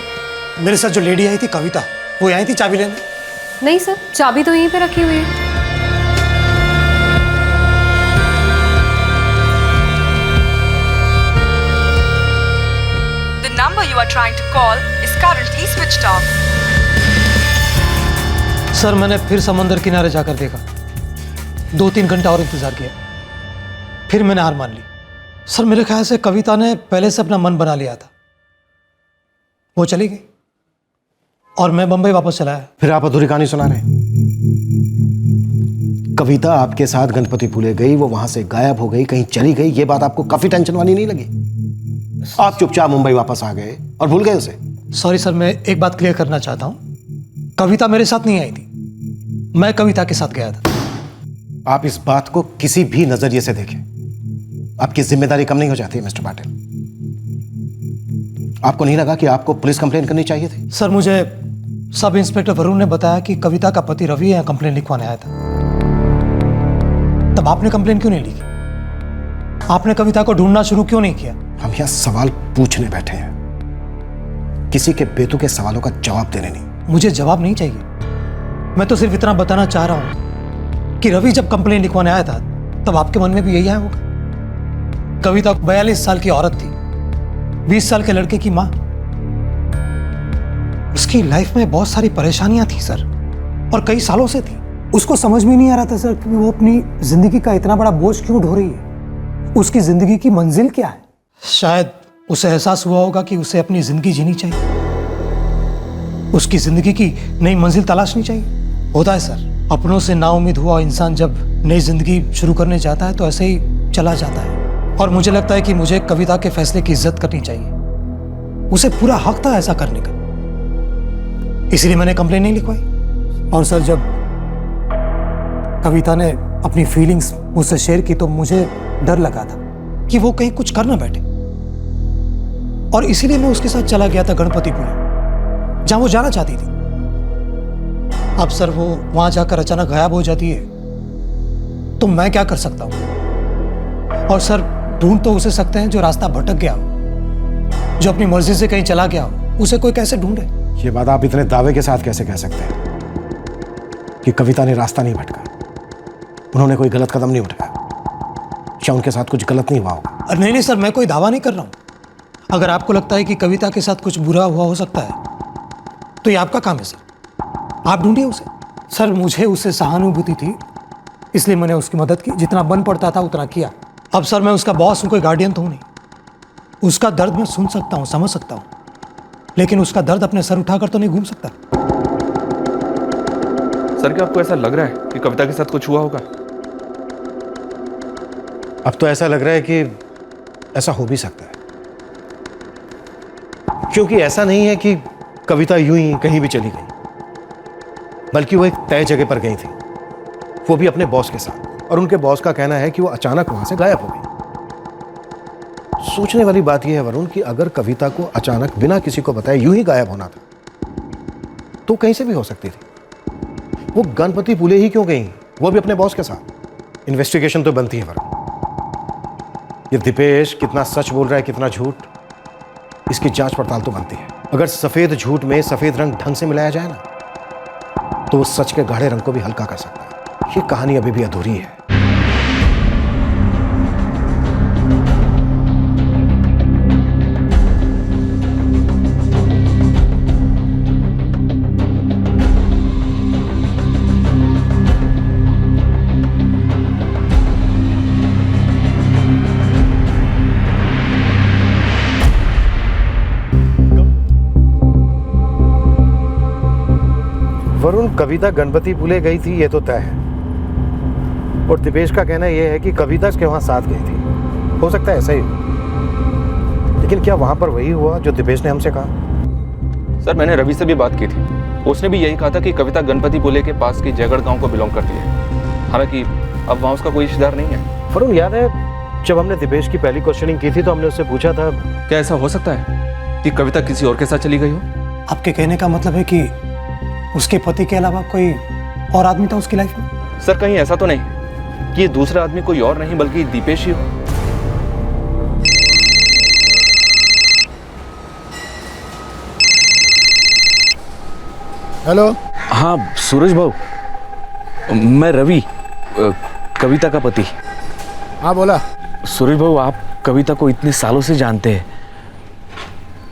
मेरे साथ जो लेडी आई थी कविता, वो आई थी चाबी लेने? नहीं सर, चाबी तो यहीं पे रखी हुई है। The number you are trying to call is currently switched off. Sir, मैंने फिर समंदर किनारे जाकर देखा, 2-3 घंटा और इंतजार किया, फिर मैंने हार मान ली। सर, मेरे ख्याल से कविता ने पहले से अपना मन बना लिया था, वो चली गई और मैं बंबई वापस चला आया। फिर आप अधूरी कहानी सुना रहे हैं। कविता आपके साथ गणपतिपुले गई, वो वहां से गायब हो गई, कहीं चली गई, ये बात आपको काफी टेंशन वाली नहीं लगी? आप चुपचाप मुंबई वापस आ गए और भूल गए उसे। सॉरी सर, मैं एक बात क्लियर करना चाहता हूं, कविता मेरे साथ नहीं आई थी, मैं कविता के साथ गया था। आप इस बात को किसी भी नजरिए से देखें, आपकी जिम्मेदारी कम नहीं हो जाती है मिस्टर पाटिल। आपको नहीं लगा कि आपको पुलिस कंप्लेन करनी चाहिए थी? सर, मुझे सब इंस्पेक्टर वरुण ने बताया कि कविता का पति रवि यहाँ कंप्लेन लिखवाने आया था। तब आपने कंप्लेन क्यों नहीं लिखी? आपने कविता को ढूंढना शुरू क्यों नहीं किया? हम यहाँ सवाल पूछने बैठे हैं, किसी के बेतुके सवालों का जवाब देने नहीं। मुझे जवाब नहीं चाहिए, मैं तो सिर्फ इतना बताना चाह रहा हूं कि रवि जब कंप्लेन लिखवाने आया था तब आपके मन में भी यही आया होगा। कविता 42 साल की औरत थी, 20 साल के लड़के की मां। उसकी लाइफ में बहुत सारी परेशानियां थी सर, और कई सालों से थी। उसको समझ में नहीं आ रहा था सर कि वो अपनी जिंदगी का इतना बड़ा बोझ क्यों ढो रही है। उसकी जिंदगी की मंजिल क्या है? शायद उसे एहसास हुआ होगा कि उसे अपनी जिंदगी जीनी चाहिए, उसकी जिंदगी की नई मंजिल तलाशनी चाहिए। होता है सर, अपनों से नाउम्मीद हुआ इंसान जब नई जिंदगी शुरू करने जाता है तो ऐसे ही चला जाता है। और मुझे लगता है कि मुझे कविता के फैसले की इज्जत करनी चाहिए, उसे पूरा हक था ऐसा करने का, इसलिए मैंने कंप्लेन नहीं लिखवाई। और सर, जब कविता ने अपनी फीलिंग्स मुझसे शेयर की तो मुझे डर लगा था कि वो कहीं कुछ कर ना बैठे, और इसीलिए मैं उसके साथ चला गया था गणपतिपुले, जहां वो जाना चाहती थी। अब सर, वो वहां जाकर अचानक गायब हो जाती है तो मैं क्या कर सकता हूं? और सर, ढूंढ तो उसे सकते हैं जो रास्ता भटक गया हो, जो अपनी मर्जी से कहीं चला गया हो, उसे कोई कैसे ढूंढे? ये बात आप इतने दावे के साथ कैसे कह सकते हैं कि कविता ने रास्ता नहीं भटका, उन्होंने कोई गलत कदम नहीं उठाया, या उनके साथ कुछ गलत नहीं हुआ होगा? नहीं नहीं सर, मैं कोई दावा नहीं कर रहा हूं। अगर आपको लगता है कि कविता के साथ कुछ बुरा हुआ हो सकता है तो ये आपका काम है सर, आप ढूंढिए उसे। सर, मुझे उससे सहानुभूति थी, इसलिए मैंने उसकी मदद की, जितना बन पड़ता था उतना किया। अब सर, मैं उसका बॉस हूं, कोई गार्डियन तो हूं नहीं। उसका दर्द मैं सुन सकता हूं, समझ सकता हूं, लेकिन उसका दर्द अपने सर उठाकर तो नहीं घूम सकता। सर, क्या आपको ऐसा लग रहा है कि कविता के साथ कुछ हुआ होगा? अब तो ऐसा लग रहा है कि ऐसा हो भी सकता है, क्योंकि ऐसा नहीं है कि कविता यूं ही कहीं भी चली गई, बल्कि वो एक तय जगह पर गई थी, वो भी अपने बॉस के साथ। और उनके बॉस का कहना है कि वो अचानक वहां से गायब हो गई। सोचने वाली बात यह है वरुण कि अगर कविता को अचानक बिना किसी को बताए यूं ही गायब होना था तो कहीं से भी हो सकती थी। वो गणपतिपुले ही क्यों गई, वो भी अपने बॉस के साथ? इन्वेस्टिगेशन तो बनती है वरुण। ये दीपेश कितना सच बोल रहा है, कितना झूठ, इसकी जांच पड़ताल तो बनती है। अगर सफेद झूठ में सफेद रंग ढंग से मिलाया जाए ना तो वो सच के गाढ़े रंग को भी हल्का कर सकता है। ये कहानी अभी भी अधूरी है। वरुण, कविता गणपति पुले गई थी ये तो तय है, और दिपेश का कहना यह है कि कविता उसके वहां साथ गई थी। हो सकता है ऐसा ही हो, लेकिन क्या वहां पर वही हुआ जो दिपेश ने हमसे कहा? सर मैंने रवि से भी बात की थी, उसने भी यही कहा था कि कविता गणपति पुले के पास की जयगढ़ गांव को बिलोंग करती है। हालांकि अब वहाँ उसका कोई रिश्तेदार नहीं है। वरुण, याद है जब हमने दिपेश की पहली क्वेश्चनिंग की थी तो हमने उससे पूछा था, क्या ऐसा हो सकता है कि कविता किसी और के साथ चली गई हो? आपके कहने का मतलब है कि उसके पति के अलावा कोई और आदमी था उसकी लाइफ में? सर कहीं ऐसा तो नहीं कि ये दूसरा आदमी कोई और नहीं बल्कि दीपेश ही हो? हेलो। हाँ सूरज भाऊ, मैं रवि, कविता का पति। हाँ बोला। सूरज भाऊ, आप कविता को इतने सालों से जानते हैं,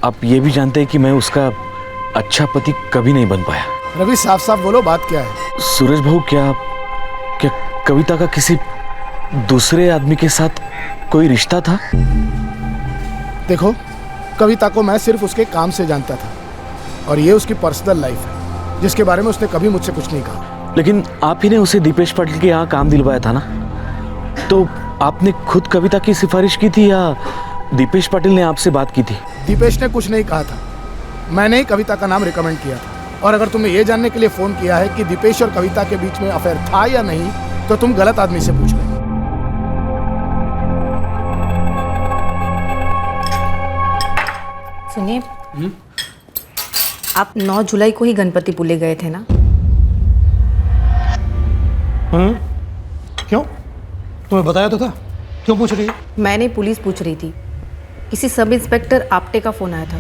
आप ये भी जानते हैं कि मैं उसका अच्छा पति कभी नहीं बन पाया। रवि साफ साफ बोलो, बात क्या है? सूरज भाऊ, क्या क्या कविता का किसी दूसरे आदमी के साथ कोई रिश्ता था? देखो, कविता को मैं सिर्फ उसके काम से जानता था, और ये उसकी पर्सनल लाइफ है जिसके बारे में उसने कभी मुझसे कुछ नहीं कहा। लेकिन आप ही ने उसे दीपेश पाटिल के यहाँ काम दिलवाया था ना, तो आपने खुद कविता की सिफारिश की थी या दीपेश पाटिल ने आपसे बात की थी? दीपेश ने कुछ नहीं कहा था, मैंने ही कविता का नाम रिकमेंड किया था। और अगर तुमने ये जानने के लिए फोन किया है कि दीपेश और कविता के बीच में अफेयर था या नहीं, तो तुम गलत आदमी से पूछ रहे हो। सुनिए, आप 9 जुलाई को ही गणपति पुले गए थे ना? क्यों? तुम्हें बताया तो था, क्यों पूछ रही है? मैंने पुलिस पूछ रही थी, किसी सब इंस्पेक्टर आपटे का फोन आया था,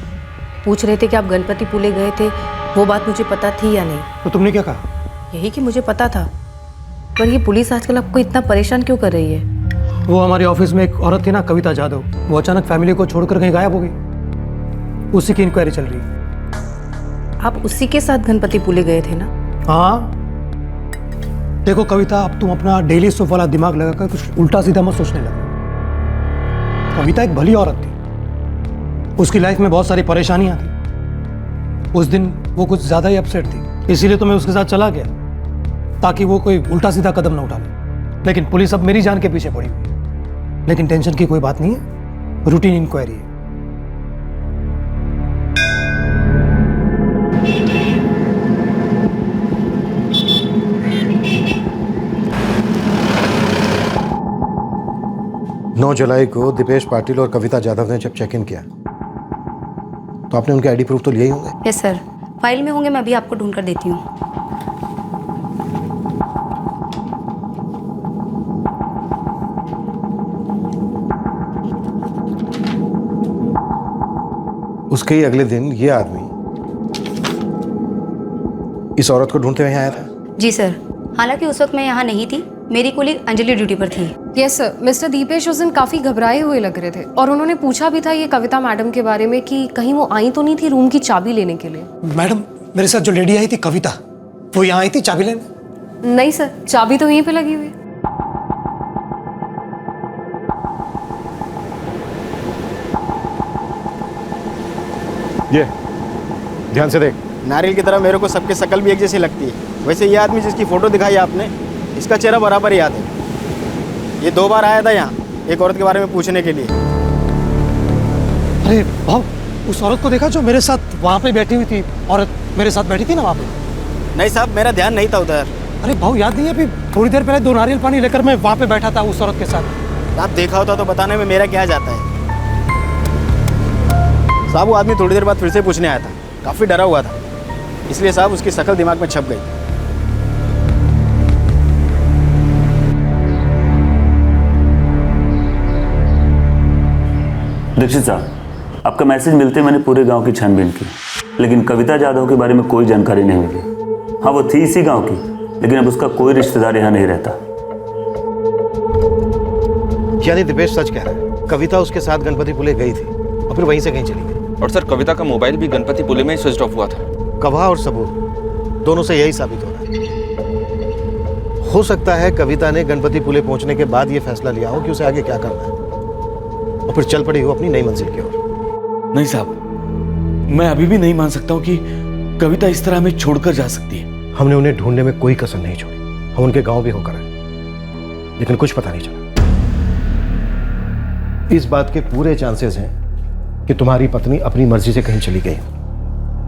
पूछ रहे थे कि आप गणपति पुले गए थे, वो बात मुझे पता थी या नहीं। तो तुमने क्या कहा? यही कि मुझे पता था, पर ये पुलिस आजकल आपको इतना परेशान क्यों कर रही है? वो हमारे ऑफिस में एक औरत थी ना, कविता जाधव, वो अचानक फैमिली को छोड़कर कहीं गायब हो गई, उसी की इंक्वायरी चल रही है। आप उसी के साथ गणपति पुले गए थे ना? हाँ देखो कविता, अब तुम अपना डेली सोफ वाला दिमाग लगाकर कुछ उल्टा सीधा मत सोचने लगे। कविता एक भली औरत थी, उसकी लाइफ में बहुत सारी परेशानियां थी। उस दिन वो कुछ ज़्यादा ही अपसेट थी, इसीलिए तो मैं उसके साथ चला गया ताकि वो कोई उल्टा सीधा कदम न उठा ले। लेकिन पुलिस अब मेरी जान के पीछे पड़ी हुई है। लेकिन टेंशन की कोई बात नहीं है, रूटीन इंक्वायरी है। नौ जुलाई को दिपेश पाटिल और कविता जाधव ने जब चेक इन किया तो आपने उनके आईडी प्रूफ तो लिए ही होंगे? यस सर, फाइल में होंगे, मैं अभी आपको ढूंढ कर देती हूँ। उसके ही अगले दिन ये आदमी इस औरत को ढूंढते हुए यहाँ आया था? जी सर, हालांकि उस वक्त मैं यहाँ नहीं थी, मेरी कुलीग अंजलि ड्यूटी पर थी। यस सर, मिस्टर दीपेश उस दिन काफ़ी घबराए हुए लग रहे थे और उन्होंने पूछा भी था ये कविता मैडम के बारे में कि कहीं वो आई तो नहीं थी रूम की चाबी लेने के लिए। मैडम, मेरे साथ जो लेडी आई थी कविता, वो यहाँ आई थी चाबी लेने? नहीं सर, चाबी तो यहीं पे लगी हुई है। ये ध्यान से देख। नारियल की तरह मेरे को सबके शकल भी एक जैसी लगती है। वैसे ये आदमी जिसकी फोटो दिखाई आपने, इसका चेहरा बराबर याद है। ये 2 बार आया था यहाँ एक औरत के बारे में पूछने के लिए। अरे भाव, उस औरत को देखा जो मेरे साथ वहाँ पे बैठी हुई थी? औरत मेरे साथ बैठी थी ना वहाँ पे? नहीं साहब, मेरा ध्यान नहीं था उधर। अरे भाव, याद नहीं है? अभी थोड़ी देर पहले 2 नारियल पानी लेकर मैं वहाँ पे बैठा था उस औरत के साथ। आप देखा होता तो बताने में मेरा क्या जाता है साहब। वो आदमी थोड़ी देर बाद फिर से पूछने आया था, काफ़ी डरा हुआ था, इसलिए साहब उसकी शक्ल दिमाग में छप गई। दीक्षित साहब, आपका मैसेज मिलते मैंने पूरे गांव की छानबीन की, लेकिन कविता जाधव के बारे में कोई जानकारी नहीं मिली। हाँ, वो थी इसी गांव की, लेकिन अब उसका कोई रिश्तेदार यहाँ नहीं रहता। यानी दिपेश सच कह रहा है, कविता उसके साथ गणपति पुले गई थी और फिर वहीं से कहीं चली गई। और सर, कविता का मोबाइल भी गणपति पुले में ही स्विच ऑफ हुआ था। गवाह और सबूत दोनों से यही साबित हो रहा है। हो सकता है कविता ने गणपति पुले पहुंचने के बाद ये फैसला लिया हो कि उसे आगे क्या करना है, और फिर चल पड़ी हो अपनी नई मंजिल की ओर। नहीं साहब, मैं अभी भी नहीं मान सकता हूँ कि कविता इस तरह हमें छोड़कर जा सकती है। हमने उन्हें ढूंढने में कोई कसर नहीं छोड़ी। हम उनके गांव भी होकर आए, लेकिन कुछ पता नहीं चला। इस बात के पूरे चांसेस हैं कि तुम्हारी पत्नी अपनी मर्जी से कहीं चली गई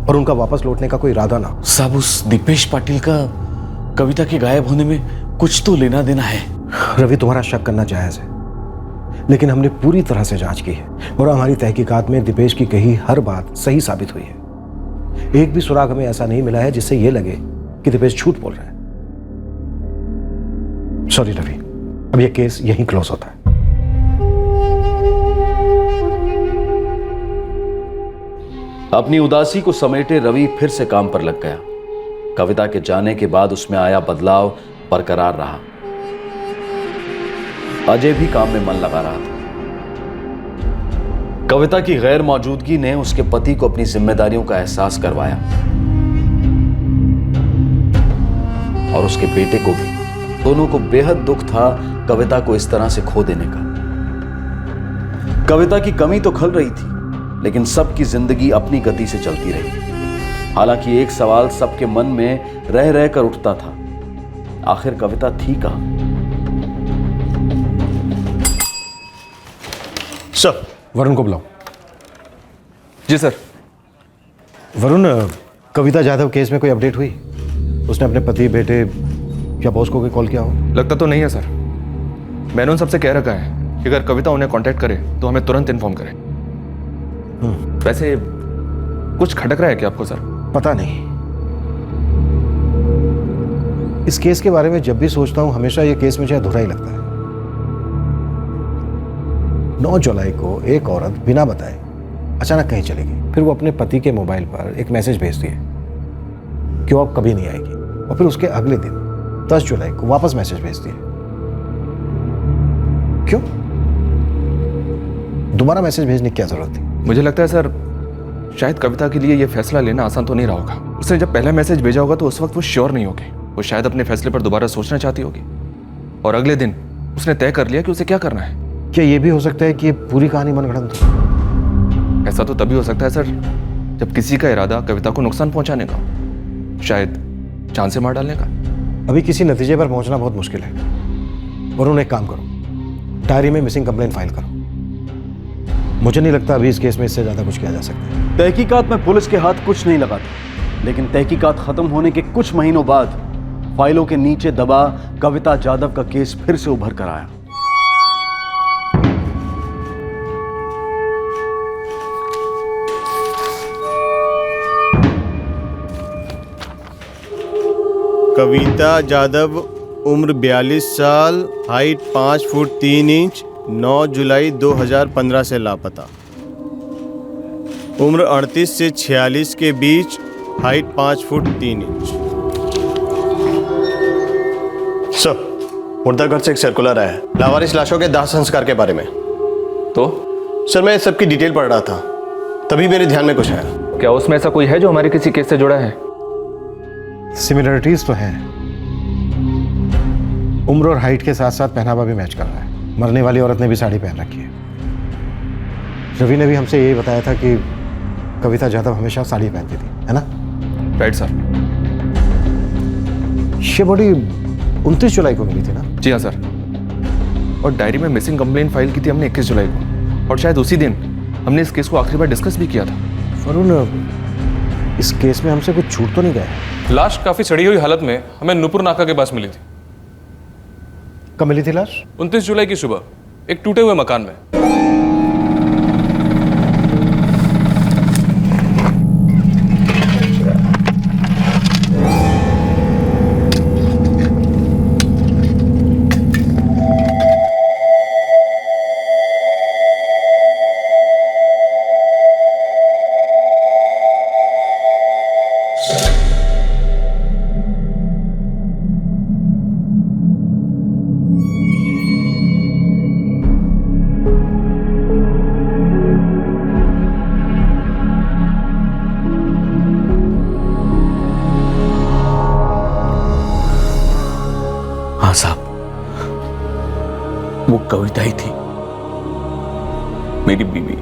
और उनका वापस लौटने का कोई इरादा ना हो। साहब, उस दीपेश पाटिल का कविता के गायब होने में कुछ तो लेना देना है। रवि, तुम्हारा शक करना जायज है, लेकिन हमने पूरी तरह से जांच की है और हमारी तहकीकात में दीपेश की कही हर बात सही साबित हुई है। एक भी सुराग हमें ऐसा नहीं मिला है जिससे यह लगे कि दीपेश झूठ बोल रहा है। सॉरी रवि, अब यह केस यहीं क्लोज होता है। अपनी उदासी को समेटे रवि फिर से काम पर लग गया। कविता के जाने के बाद उसमें आया बदलाव बरकरार रहा। अजय भी काम में मन लगा रहा था। कविता की गैर मौजूदगी ने उसके पति को अपनी जिम्मेदारियों का एहसास करवाया और उसके बेटे को भी। दोनों को बेहद दुख था कविता को इस तरह से खो देने का। कविता की कमी तो खल रही थी, लेकिन सबकी जिंदगी अपनी गति से चलती रही। हालांकि एक सवाल सबके मन में रह रह कर उठता था, आखिर कविता थी कहां? सर, वरुण को बुलाओ। जी सर। वरुण, कविता जाधव केस में कोई अपडेट हुई? उसने अपने पति, बेटे या बॉस को कोई कॉल किया हो? लगता तो नहीं है सर। मैंने उन सबसे कह रखा है कि अगर कविता उन्हें कांटेक्ट करे तो हमें तुरंत इन्फॉर्म करे। वैसे कुछ खटक रहा है क्या आपको सर? पता नहीं। इस केस के बारे में जब भी सोचता हूं हमेशा यह केस मुझे अधूरा ही लगता है। 9 जुलाई को एक औरत बिना बताए अचानक कहीं चली गई। फिर वो अपने पति के मोबाइल पर एक मैसेज भेज दिए कि वो अब कभी नहीं आएगी, और फिर उसके अगले दिन 10 जुलाई को वापस मैसेज भेज दिए। क्यों? दोबारा मैसेज भेजने की क्या जरूरत थी? मुझे लगता है सर, शायद कविता के लिए यह फैसला लेना आसान तो नहीं रहा होगा। उसने जब पहला मैसेज भेजा होगा तो उस वक्त वो श्योर नहीं होगी। वो शायद अपने फैसले पर दोबारा सोचना चाहती होगी, और अगले दिन उसने तय कर लिया कि उसे क्या करना है। क्या यह भी हो सकता है कि ये पूरी कहानी मनगढ़ंत हो? ऐसा तो तभी हो सकता है सर जब किसी का इरादा कविता को नुकसान पहुंचाने का, शायद जान से मार डालने का। अभी किसी नतीजे पर पहुंचना बहुत मुश्किल है। वरुण, एक काम करो, डायरी में मिसिंग कंप्लेंट फाइल करो। मुझे नहीं लगता अभी इस केस में इससे ज्यादा कुछ किया जा सकता है। तहकीकात में पुलिस के हाथ कुछ नहीं लगा था, लेकिन तहकीकात खत्म होने के कुछ महीनों बाद फाइलों के नीचे दबा कविता जाधव का केस फिर से उभर कर आया। कविता जाधव, उम्र 42 साल, हाइट 5 फुट 3 इंच, 9 जुलाई 2015 से लापता। उम्र 38 से 46 के बीच, हाइट 5 फुट 3 इंच। सर, मुर्दाघर से एक सर्कुलर आया है लावारिस लाशों के दाह संस्कार के बारे में। तो सर, मैं सबकी डिटेल पढ़ रहा था, तभी मेरे ध्यान में कुछ आया। क्या उसमें ऐसा कोई है जो हमारे किसी केस से जुड़ा है? सिमिलरिटीज तो हैं। उम्र और हाइट के साथ साथ पहनावा भी मैच कर रहा है। मरने वाली औरत ने भी साड़ी पहन रखी है। रवि ने भी हमसे यही बताया था कि कविता जाधव हमेशा साड़ी पहनती थी, है ना? Right sir. ये बॉडी 29 जुलाई को मिली थी ना? जी हाँ सर। और डायरी में मिसिंग कंप्लेंट फाइल की थी हमने 21 जुलाई को, और शायद उसी दिन हमने इस केस को आखिरी बार डिस्कस भी किया था। वरुण, इस केस में हमसे कुछ छूट तो नहीं गया? लाश काफी सड़ी हुई हालत में हमें नूपुर नाका के पास मिली थी। कब मिली थी लाश? 29 जुलाई की सुबह, एक टूटे हुए मकान में। हाँ साहब, वो कविता ही थी, मेरी बीवी।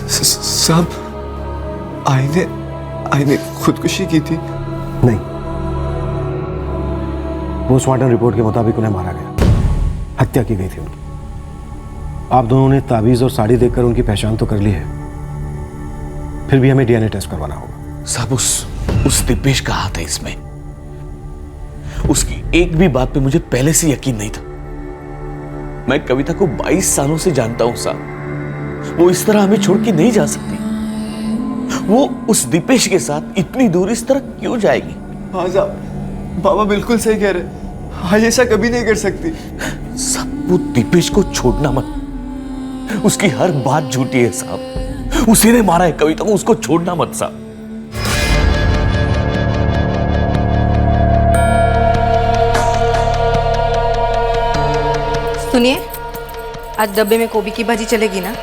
साहब, आईने खुदकुशी की थी? नहीं, पोस्टमार्टम रिपोर्ट के मुताबिक उन्हें मारा गया, हत्या की गई थी उनकी। आप दोनों ने ताबीज और साड़ी देखकर उनकी पहचान तो कर ली है, फिर भी हमें डीएनए टेस्ट करवाना होगा। साहब उस दीपेश का हाथ है इसमें। उसकी एक भी बात पे मुझे पहले से यकीन नहीं था। मैं कविता को 22 सालों से जानता हूं साहब। वो इस तरह हमें छोड़ के नहीं जा सकती। वो उस दीपेश के साथ इतनी दूर इस तरह क्यों जाएगी? हाँ साहब, बाबा बिल्कुल सही कह रहे। हाँ, ऐसा कभी नहीं कर सकती। साहब वो दीपेश को छोड़ना मत। उसकी हर बात झूठी है साहब। उसी ने मारा है कविता को, उसको छोड़ना मत साहब। सुनिए, आज डब्बे में गोभी की भाजी चलेगी ना?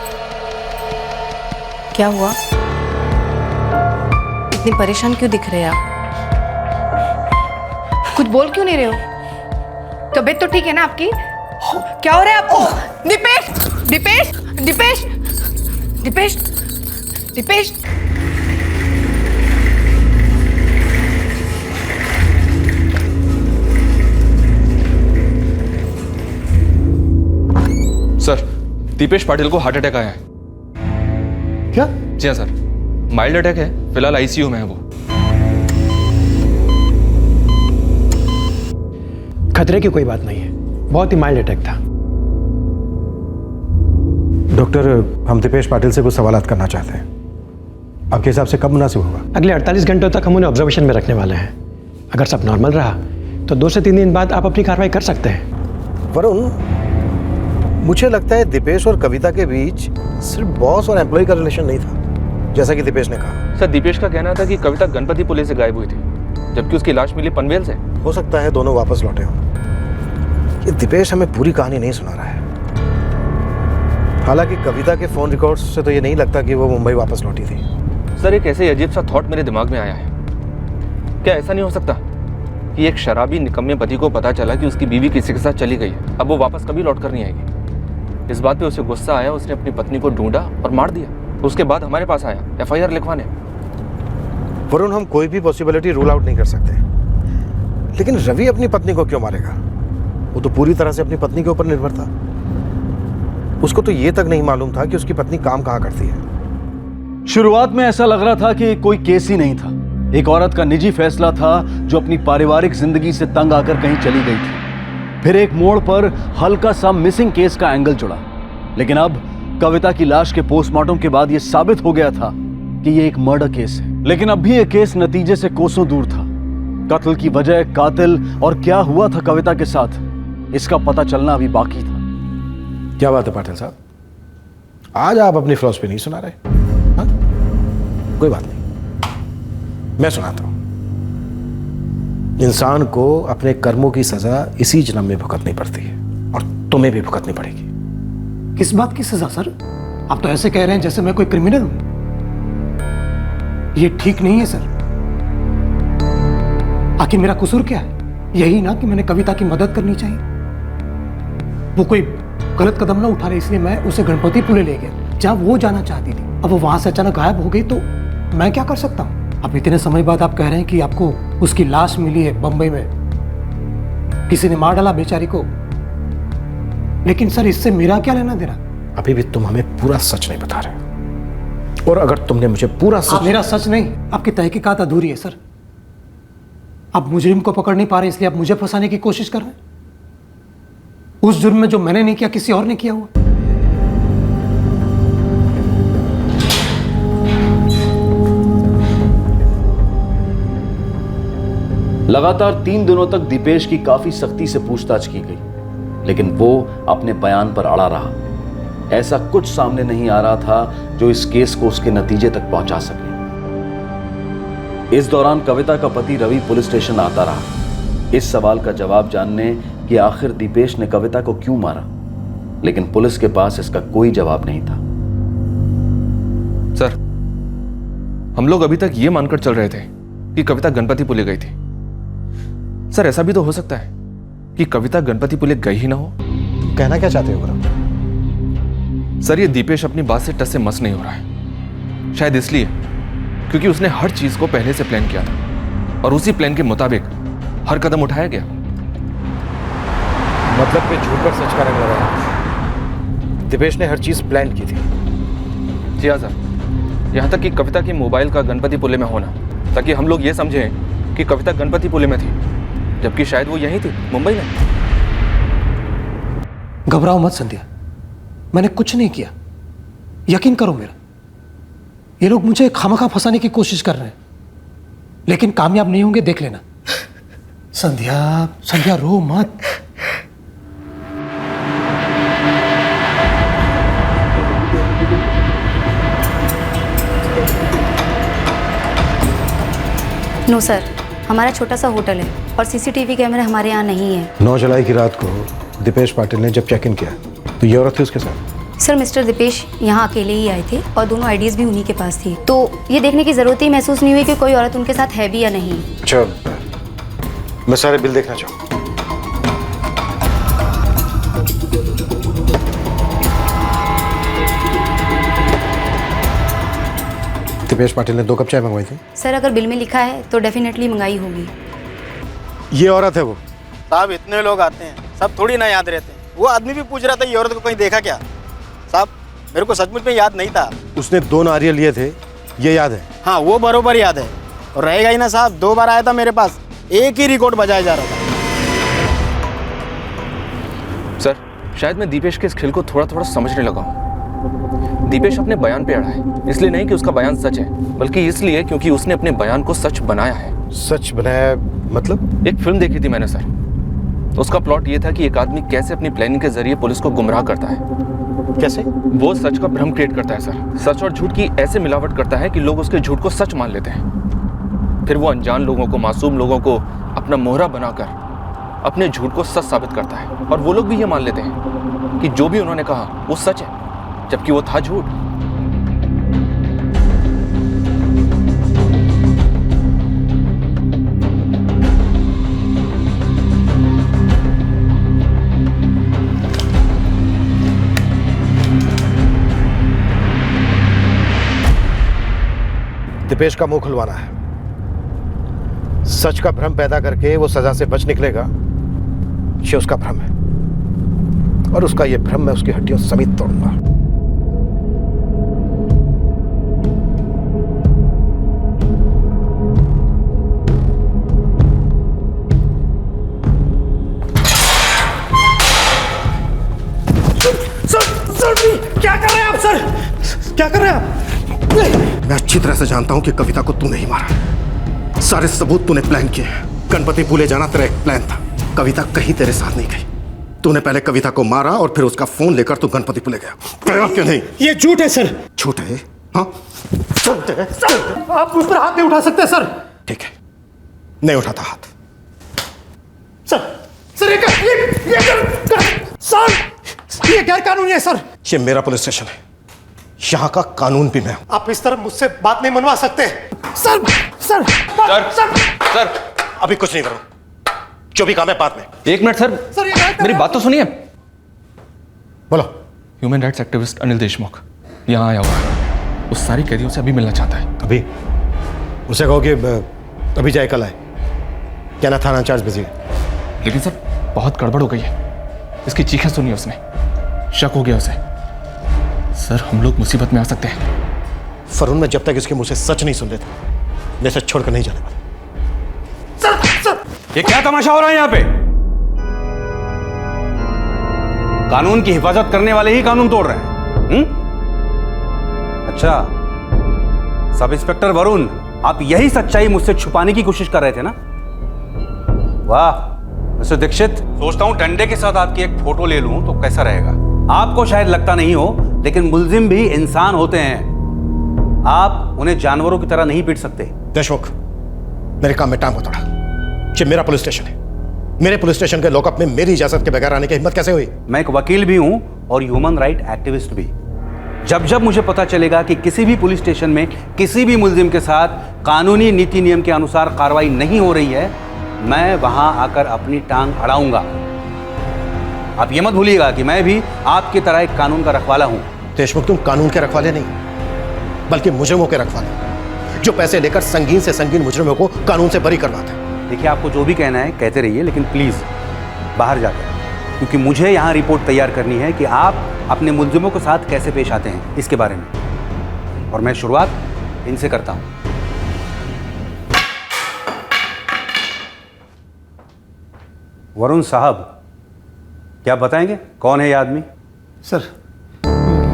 क्या हुआ? इतनी परेशान क्यों दिख रहे हैं आप? कुछ बोल क्यों नहीं रहे हो? तबीयत तो ठीक है ना आपकी? क्या हो रहा है आपको? दीपेश, दीपेश, दीपेश, दीपेश, दीपेश। सर, दीपेश पाटिल को हार्ट अटैक आया है। क्या? जी हाँ सर, माइल्ड अटैक है, फिलहाल आईसीयू में है वो। खतरे की कोई बात नहीं है, बहुत ही माइल्ड अटैक था। डॉक्टर, हम दीपेश पाटिल से कुछ सवालात करना चाहते हैं। आपके हिसाब से कब मुनासिब होगा? अगले 48 घंटों तक हम उन्हें ऑब्जर्वेशन में रखने वाले हैं। अगर सब नॉर्मल रहा तो 2 से 3 दिन बाद आप अपनी कार्रवाई कर सकते हैं। वरुण, मुझे लगता है दीपेश और कविता के बीच सिर्फ बॉस और एम्प्लॉय का रिलेशन नहीं था, जैसा कि दीपेश ने कहा। सर, दीपेश का कहना था कि कविता गणपति पुले से गायब हुई थी, जबकि उसकी लाश मिली पनवेल से। हो सकता है दोनों वापस लौटे हों। ये दीपेश हमें पूरी कहानी नहीं सुना रहा है। हालांकि कविता के फोन रिकॉर्ड्स से तो ये नहीं लगता कि वो मुंबई वापस लौटी थी। सर, एक ऐसे अजीब सा थॉट मेरे दिमाग में आया है। क्या ऐसा नहीं हो सकता कि एक शराबी निकम्मे पति को पता चला कि उसकी बीवी किसी के साथ चली गई है, अब वो वापस कभी लौट कर नहीं आएगी। इस बात पे उसे गुस्सा आया, उसने अपनी पत्नी को ढूंढा और मार दिया। उसके बाद हमारे पास आया FIR लिखवाने। वरुण, हम कोई भी पॉसिबिलिटी रूल आउट नहीं कर सकते, लेकिन रवि अपनी पत्नी को क्यों मारेगा? वो तो पूरी तरह से अपनी पत्नी के ऊपर निर्भर था। उसको तो ये तक नहीं मालूम था कि उसकी पत्नी काम कहाँ करती है। शुरुआत में ऐसा लग रहा था कि कोई केस ही नहीं था, एक औरत का निजी फैसला था जो अपनी पारिवारिक जिंदगी से तंग आकर कहीं चली गई थी। फिर एक मोड़ पर हल्का सा मिसिंग केस का एंगल जुड़ा, लेकिन अब कविता की लाश के पोस्टमार्टम के बाद यह साबित हो गया था कि यह एक मर्डर केस है। लेकिन अब भी यह केस नतीजे से कोसों दूर था। कत्ल की वजह, कातिल और क्या हुआ था कविता के साथ, इसका पता चलना अभी बाकी था। क्या बात है पाटिल साहब, आज आप अपनी फिलॉसफी नहीं सुना रहे? हाँ? कोई बात नहीं, मैं सुनाता हूं। इंसान को अपने कर्मों की सजा इसी जन्म में भुगतनी पड़ती है, और तुम्हें भी भुगतनी पड़ेगी। किस बात की सजा सर? आप तो ऐसे कह रहे हैं जैसे मैं कोई क्रिमिनल हूं। ये ठीक नहीं है सर। आखिर मेरा कसूर क्या है? यही ना कि मैंने कविता की मदद करनी चाहिए। वो कोई गलत कदम ना उठा रहे, इसलिए मैं उसे गणपति पुले ले गया जहां वो जाना चाहती थी। अब वो वहां से अचानक गायब हो गई तो मैं क्या कर सकता हूं? अब इतने समय बाद आप कह रहे हैं कि आपको उसकी लाश मिली है बंबई में, किसी ने मार डाला बेचारी को। लेकिन सर, इससे मेरा क्या लेना देना? अभी भी तुम हमें पूरा सच नहीं बता रहे, और अगर तुमने मुझे पूरा सच... मेरा सच नहीं, आपकी तहकीकात अधूरी है सर। आप मुजरिम को पकड़ नहीं पा रहे, इसलिए आप मुझे फंसाने की कोशिश कर रहे हैं। उस जुर्म में जो मैंने नहीं किया किसी और ने किया हुआ। लगातार 3 दिनों तक दीपेश की काफी सख्ती से पूछताछ की गई, लेकिन वो अपने बयान पर अड़ा रहा। ऐसा कुछ सामने नहीं आ रहा था जो इस केस को उसके नतीजे तक पहुंचा सके। इस दौरान कविता का पति रवि पुलिस स्टेशन आता रहा, इस सवाल का जवाब जानने कि आखिर दीपेश ने कविता को क्यों मारा, लेकिन पुलिस के पास इसका कोई जवाब नहीं था। सर, हम लोग अभी तक ये मानकर चल रहे थे कि कविता गणपति पुले गई थी। सर, ऐसा भी तो हो सकता है कि कविता गणपति पुले गई ही ना हो। कहना क्या चाहते हो गुरु? सर, ये दीपेश अपनी बात से टस से मस नहीं हो रहा है। शायद इसलिए क्योंकि उसने हर चीज को पहले से प्लान किया था, और उसी प्लान के मुताबिक हर कदम उठाया गया। मतलब पे झूठ पर सच का रंग लगाया। दिपेश ने हर चीज प्लान की थी। जी हाँ सर, यहाँ तक कि कविता की मोबाइल का गणपतिपुले में होना, ताकि हम लोग ये समझें कि कविता गणपतिपुले में थी, जबकि शायद वो यहीं थी, मुंबई में। घबराओ मत संध्या, मैंने कुछ नहीं किया, यकीन करो मेरा। ये लोग मुझे खामखा फंसाने की कोशिश कर रहे हैं, लेकिन कामयाब नहीं होंगे, देख लेना। संध्या, संध्या रो मत। नो सर, हमारा छोटा सा होटल है और सीसीटीवी कैमरे हमारे यहाँ नहीं है। 9 जुलाई की रात को दिपेश पाटिल ने जब चेक इन किया तो ये औरत थी उसके साथ। सर, मिस्टर दिपेश यहाँ अकेले ही आए थे और दोनों आईडीज भी उन्हीं के पास थी, तो ये देखने की जरूरत ही महसूस नहीं हुई कि कोई औरत उनके साथ है भी या नहीं। अच्छा, मैं सारे बिल देखना चाहूँ। दिपेश पाटिल ने 2 कप चाय मंगवाई थी। सर, अगर बिल में लिखा है तो डेफिनेटली मंगाई होगी। ये औरत है वो? साहब, इतने लोग आते हैं, सब थोड़ी ना याद रहते हैं। वो आदमी भी पूछ रहा था ये औरत को कहीं देखा क्या। साहब, मेरे को सचमुच में याद नहीं था। उसने 2 नारियल लिए थे, ये याद है? हाँ, वो बरोबर याद है। और रहेगा ही ना साहब, 2 बार आया था मेरे पास, एक ही रिकॉर्ड बजाया जा रहा था। सर, शायद मैं दीपेश के इस खेल को थोड़ा थोड़ा समझने लगा हूँ। दीपेश अपने बयान पे अड़ा है, इसलिए नहीं कि उसका बयान सच है, बल्कि इसलिए क्योंकि उसने अपने बयान को सच बनाया है। सच बनाया मतलब? एक फिल्म देखी थी मैंने सर, उसका प्लॉट ये था कि एक आदमी कैसे अपनी प्लानिंग के जरिए पुलिस को गुमराह करता है। कैसे? वो सच का भ्रम क्रिएट करता है सर। सच और झूठ की ऐसे मिलावट करता है कि लोग उसके झूठ को सच मान लेते हैं। फिर वो अनजान लोगों को, मासूम लोगों को अपना मोहरा बनाकर अपने झूठ को सच साबित करता है, और वो लोग भी ये मान लेते हैं कि जो भी उन्होंने कहा वो सच है, जबकि वो था झूठ। दिपेश का मुंह खुलवाना है। सच का भ्रम पैदा करके वो सजा से बच निकलेगा, ये उसका भ्रम है, और उसका ये भ्रम मैं उसकी हड्डियों समेत तोड़ूंगा। क्या कर रहे हैं आप सर? क्या कर रहे हैं आप? मैं अच्छी तरह से जानता हूं कि कविता को तूने ही मारा। सारे सबूत तूने प्लान किए। गणपतिपुले जाना तेरा एक प्लान था। कविता कहीं तेरे साथ नहीं गई। तूने पहले कविता को मारा और फिर उसका फोन लेकर तू गणपतिपुले गया। गया क्यों नहीं? ये झूठ है सर। झूठ है? हाँ, झूठ है। सर, आप मुझ पर हाथ नहीं उठा सकते सर। ठीक है, नहीं उठाता हाथ। सर ये गैर कानूनी है सर। ये मेरा पुलिस स्टेशन है, यहाँ का कानून भी मैं हूं। आप इस तरह मुझसे बात नहीं मनवा सकते। सर सर सर, अभी कुछ नहीं करो, जो भी काम है बाद में। 1 मिनट सर, मेरी बात तो सुनिए। बोलो। Human rights activist Anil Deshmukh यहाँ आया हुआ है, उस सारी कैदियों से अभी मिलना चाहता है। अभी? उसे कहो कि अभी जाए, कल आए। क्या ना, थाना इंचार्ज बिजी है। लेकिन सर, बहुत गड़बड़ हो गई है। इसकी चीखें सुनी उसने, शक हो गया उसे। सर, हम लोग मुसीबत में आ सकते हैं। फरून, मैं जब तक इसके मुंह से सच नहीं सुन लेता, मैं इसे छोड़कर नहीं जाने वाला। ये क्या तमाशा हो रहा है यहाँ पे? कानून की हिफाजत करने वाले ही कानून तोड़ रहे हैं। अच्छा, सब इंस्पेक्टर वरुण, आप यही सच्चाई मुझसे छुपाने की कोशिश कर रहे थे ना? वाह मिस्टर दीक्षित, सोचता हूं डंडे के साथ आपकी एक फोटो ले लूं तो कैसा रहेगा। आपको शायद लगता नहीं हो, लेकिन मुल्जिम भी इंसान होते हैं। आप उन्हें जानवरों की तरह नहीं पीट सकते। देशमुख, मेरे काम में टांग को तोड़ा। ये मेरा पुलिस स्टेशन है। मेरे पुलिस स्टेशन के लॉकअप में मेरी इजाजत के बगैर आने की हिम्मत कैसे हुई? मैं एक वकील भी हूं और ह्यूमन राइट एक्टिविस्ट भी। जब जब मुझे पता चलेगा कि किसी भी पुलिस स्टेशन में किसी भी मुल्जिम के साथ कानूनी नीति नियम के अनुसार कार्रवाई नहीं हो रही है, मैं वहां आकर अपनी टांग अड़ाऊंगा। आप ये मत भूलिएगा कि मैं भी आपकी तरह एक कानून का रखवाला हूं। देशमुख, तुम कानून के रखवाले नहीं, बल्कि मुजरिमों के रखवाले, जो पैसे लेकर संगीन से संगीन मुजरिमों को कानून से बरी करवाते हैं। देखिए, आपको जो भी कहना है कहते रहिए, लेकिन प्लीज बाहर जाकर क्योंकि मुझे यहाँ रिपोर्ट तैयार करनी है कि आप अपने मुलजिमों के साथ कैसे पेश आते हैं इसके बारे में, और मैं शुरुआत इनसे करता हूँ। वरुण साहब, क्या बताएंगे कौन है ये आदमी? सर,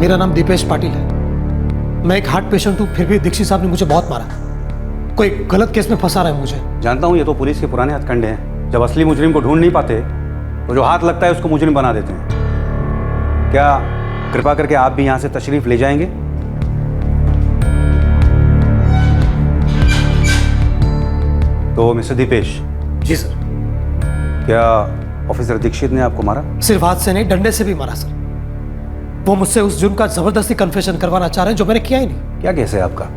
मेरा नाम दीपेश पाटिल है। मैं एक हार्ट पेशेंट हूँ, फिर भी दीक्षित साहब ने मुझे बहुत मारा। कोई गलत केस में फंसा रहा है मुझे। जानता हूँ ये तो पुलिस के पुराने हथकंडे हैं। जब असली मुजरिम को ढूंढ नहीं पाते तो जो हाथ लगता है उसको मुजरिम बना देते हैं। क्या कृपा करके आप भी यहाँ से तशरीफ ले जाएंगे? तो मिस्टर दीपेश। जी सर। क्या ऑफिसर दीक्षित ने आपको मारा? सिर्फ हाथ से नहीं, डंडे से भी मारा सर। वो मुझसे उस जुर्म का जबरदस्ती कन्फेशन करवाना चाह रहे हैं जो मैंने किया ही नहीं। क्या केस है आपका?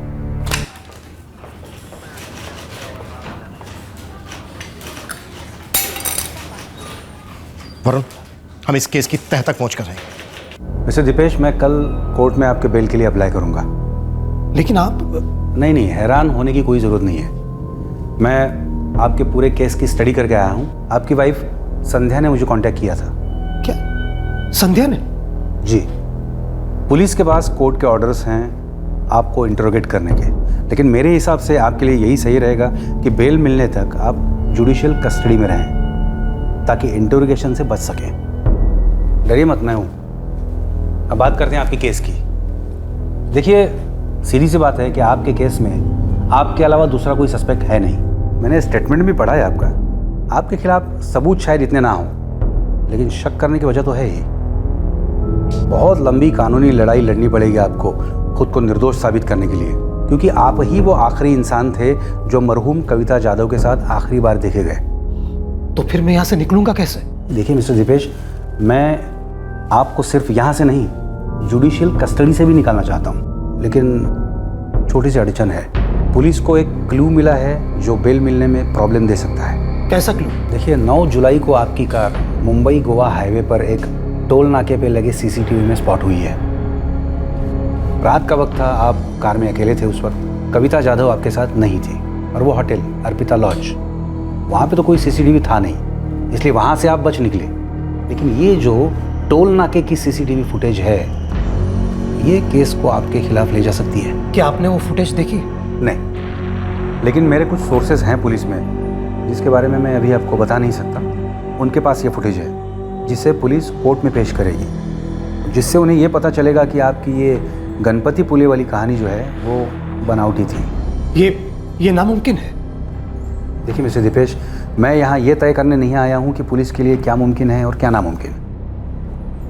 वरुण, हम इस केस की तह तक पहुंच कर रहे हैं। मिस्टर दीपेश, मैं कल कोर्ट में आपके बेल के लिए अप्लाई करूंगा। लेकिन आप... नहीं, हैरान होने की कोई ज़रूरत नहीं है। मैं आपके पूरे केस की स्टडी करके आया हूं। आपकी वाइफ संध्या ने मुझे कांटेक्ट किया था। क्या? संध्या ने? जी। पुलिस के पास कोर्ट के ऑर्डर्स हैं आपको इंटरोगेट करने के, लेकिन मेरे हिसाब से आपके लिए यही सही रहेगा कि बेल मिलने तक आप जुडिशियल कस्टडी में रहें ताकि इंटरोगेशन से बच सकें। डरिए मत, मैं हूं। अब बात करते हैं आपके केस की। देखिए, सीधी सी बात है कि आपके केस में आपके अलावा दूसरा कोई सस्पेक्ट है नहीं। मैंने स्टेटमेंट भी पढ़ा है आपका। आपके खिलाफ सबूत शायद इतने ना हों, लेकिन शक करने की वजह तो है ही। बहुत लंबी कानूनी लड़ाई लड़नी पड़ेगी आपको खुद को निर्दोष साबित करने के लिए, क्योंकि आप ही वो आखिरी इंसान थे जो मरहूम कविता जाधव के साथ आखिरी बार देखे गए। तो फिर मैं यहाँ से निकलूंगा कैसे? देखिए मिस्टर दीपेश, मैं आपको सिर्फ यहाँ से नहीं, जुडिशियल कस्टडी से भी निकालना चाहता हूँ, लेकिन छोटी सी अड़चन है। पुलिस को एक क्लू मिला है जो बेल मिलने में प्रॉब्लम दे सकता है। कैसा क्लू? देखिए, 9 जुलाई को आपकी कार मुंबई गोवा हाईवे पर एक टोल नाके पे लगे सीसीटीवी में स्पॉट हुई है। रात का वक्त था, आप कार में अकेले थे उस वक्त। कविता जाधव आपके साथ नहीं थी और वो होटल अर्पिता लॉज, वहाँ पे तो कोई सीसीटीवी था नहीं, इसलिए वहाँ से आप बच निकले। लेकिन ये जो टोल नाके की सीसीटीवी फुटेज है, ये केस को आपके खिलाफ ले जा सकती है। क्या आपने वो फुटेज देखी? नहीं, लेकिन मेरे कुछ सोर्सेज हैं पुलिस में जिसके बारे में मैं अभी आपको बता नहीं सकता। उनके पास ये फुटेज है जिसे पुलिस कोर्ट में पेश करेगी, जिससे उन्हें ये पता चलेगा कि आपकी ये गणपति पुले वाली कहानी जो है वो बनावटी थी। ये नामुमकिन है। देखिए मिस्टर दीपेश, मैं यहाँ ये तय करने नहीं आया हूँ कि पुलिस के लिए क्या मुमकिन है और क्या नामुमकिन।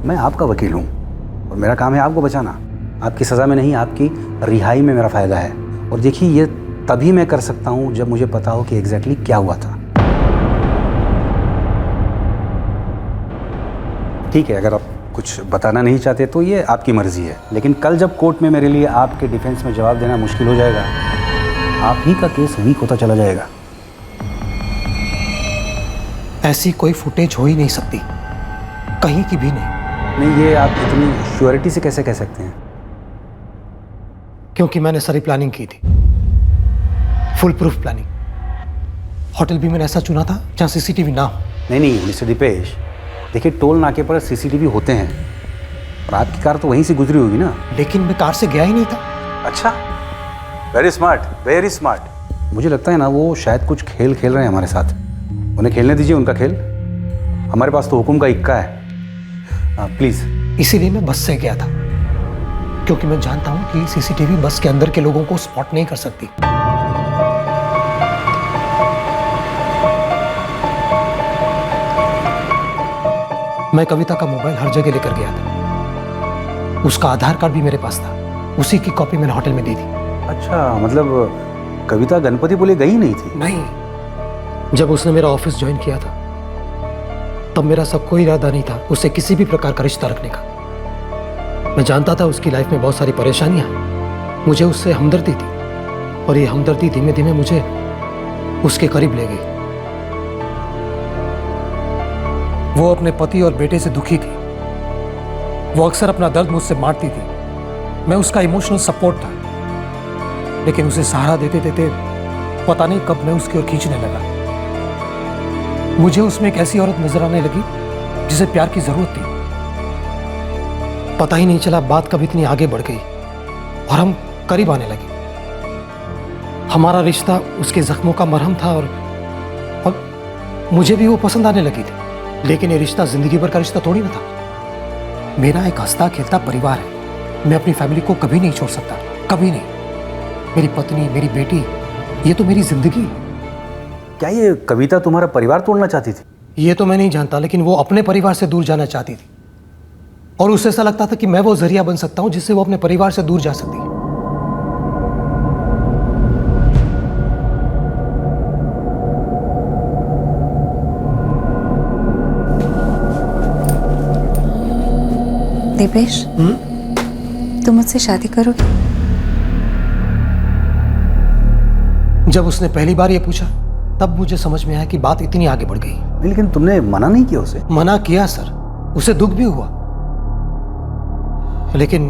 मैं आपका वकील हूँ और मेरा काम है आपको बचाना। आपकी सज़ा में नहीं, आपकी रिहाई में मेरा फ़ायदा है। और देखिए, ये तभी मैं कर सकता हूँ जब मुझे पता हो कि एग्जैक्टली क्या हुआ था। ठीक है, अगर आप कुछ बताना नहीं चाहते तो ये आपकी मर्जी है, लेकिन कल जब कोर्ट में मेरे लिए आपके डिफेंस में जवाब देना मुश्किल हो जाएगा, आप ही का केस वीक होता चला जाएगा। ऐसी कोई फुटेज हो ही नहीं सकती, कहीं की भी नहीं। नहीं, ये आप इतनी श्योरिटी से कैसे कह सकते हैं? क्योंकि मैंने सारी प्लानिंग की थी, फुल प्रूफ प्लानिंग। होटल भी मैंने ऐसा चुना था जहाँ सीसीटीवी ना हो। नहीं मिस्टर दीपेश, देखिए, टोल नाके पर सीसीटीवी होते हैं और आपकी कार तो वहीं से गुजरी होगी ना। लेकिन मैं कार से गया ही नहीं था। अच्छा, वेरी स्मार्ट, वेरी स्मार्ट। मुझे लगता है ना वो शायद कुछ खेल खेल रहे हैं हमारे साथ। उन्हें खेलने दीजिए उनका खेल, हमारे पास तो हुक्म का इक्का है। प्लीज़। इसीलिए मैं बस से गया था, क्योंकि मैं जानता हूँ कि सीसीटीवी बस के अंदर के लोगों को स्पॉट नहीं कर सकती। मैं कविता का मोबाइल हर जगह लेकर गया था। उसका आधार कार्ड भी मेरे पास था, उसी की कॉपी मैंने होटल में दी थी। अच्छा, मतलब कविता गणपति पुले गई नहीं थी? नहीं, जब उसने मेरा ऑफिस ज्वाइन किया था तब मेरा सब कोई इरादा नहीं था उससे किसी भी प्रकार का रिश्ता रखने का। मैं जानता था उसकी लाइफ में बहुत सारी परेशानियां हैं, मुझे उससे हमदर्दी थी और ये हमदर्दी धीमे धीमे मुझे उसके करीब ले गई। वो अपने पति और बेटे से दुखी थी, वो अक्सर अपना दर्द मुझसे बांटती थी। मैं उसका इमोशनल सपोर्ट था, लेकिन उसे सहारा देते देते पता नहीं कब मैं उसकी ओर खींचने लगा। मुझे उसमें एक ऐसी औरत नजर आने लगी जिसे प्यार की जरूरत थी। पता ही नहीं चला बात कब इतनी आगे बढ़ गई और हम करीब आने लगे। हमारा रिश्ता उसके जख्मों का मरहम था और मुझे भी वो पसंद आने लगी थी। लेकिन ये रिश्ता जिंदगी भर का रिश्ता थोड़ी ना था। मेरा एक हंसता खेलता परिवार है। मैं अपनी फैमिली को कभी नहीं छोड़ सकता, कभी नहीं। मेरी पत्नी, मेरी बेटी, ये तो मेरी जिंदगी है। क्या ये कविता तुम्हारा परिवार तोड़ना चाहती थी? ये तो मैं नहीं जानता, लेकिन वो अपने परिवार से दूर जाना चाहती थी और उसे ऐसा लगता था कि मैं वो जरिया बन सकता हूं जिससे वो अपने परिवार से दूर जा सकती है। दीपेश, तुम मुझसे शादी करोगे? जब उसने पहली बार ये पूछा तब मुझे समझ में आया कि बात इतनी आगे बढ़ गई। लेकिन तुमने मना नहीं किया उसे? मना किया सर, उसे दुख भी हुआ, लेकिन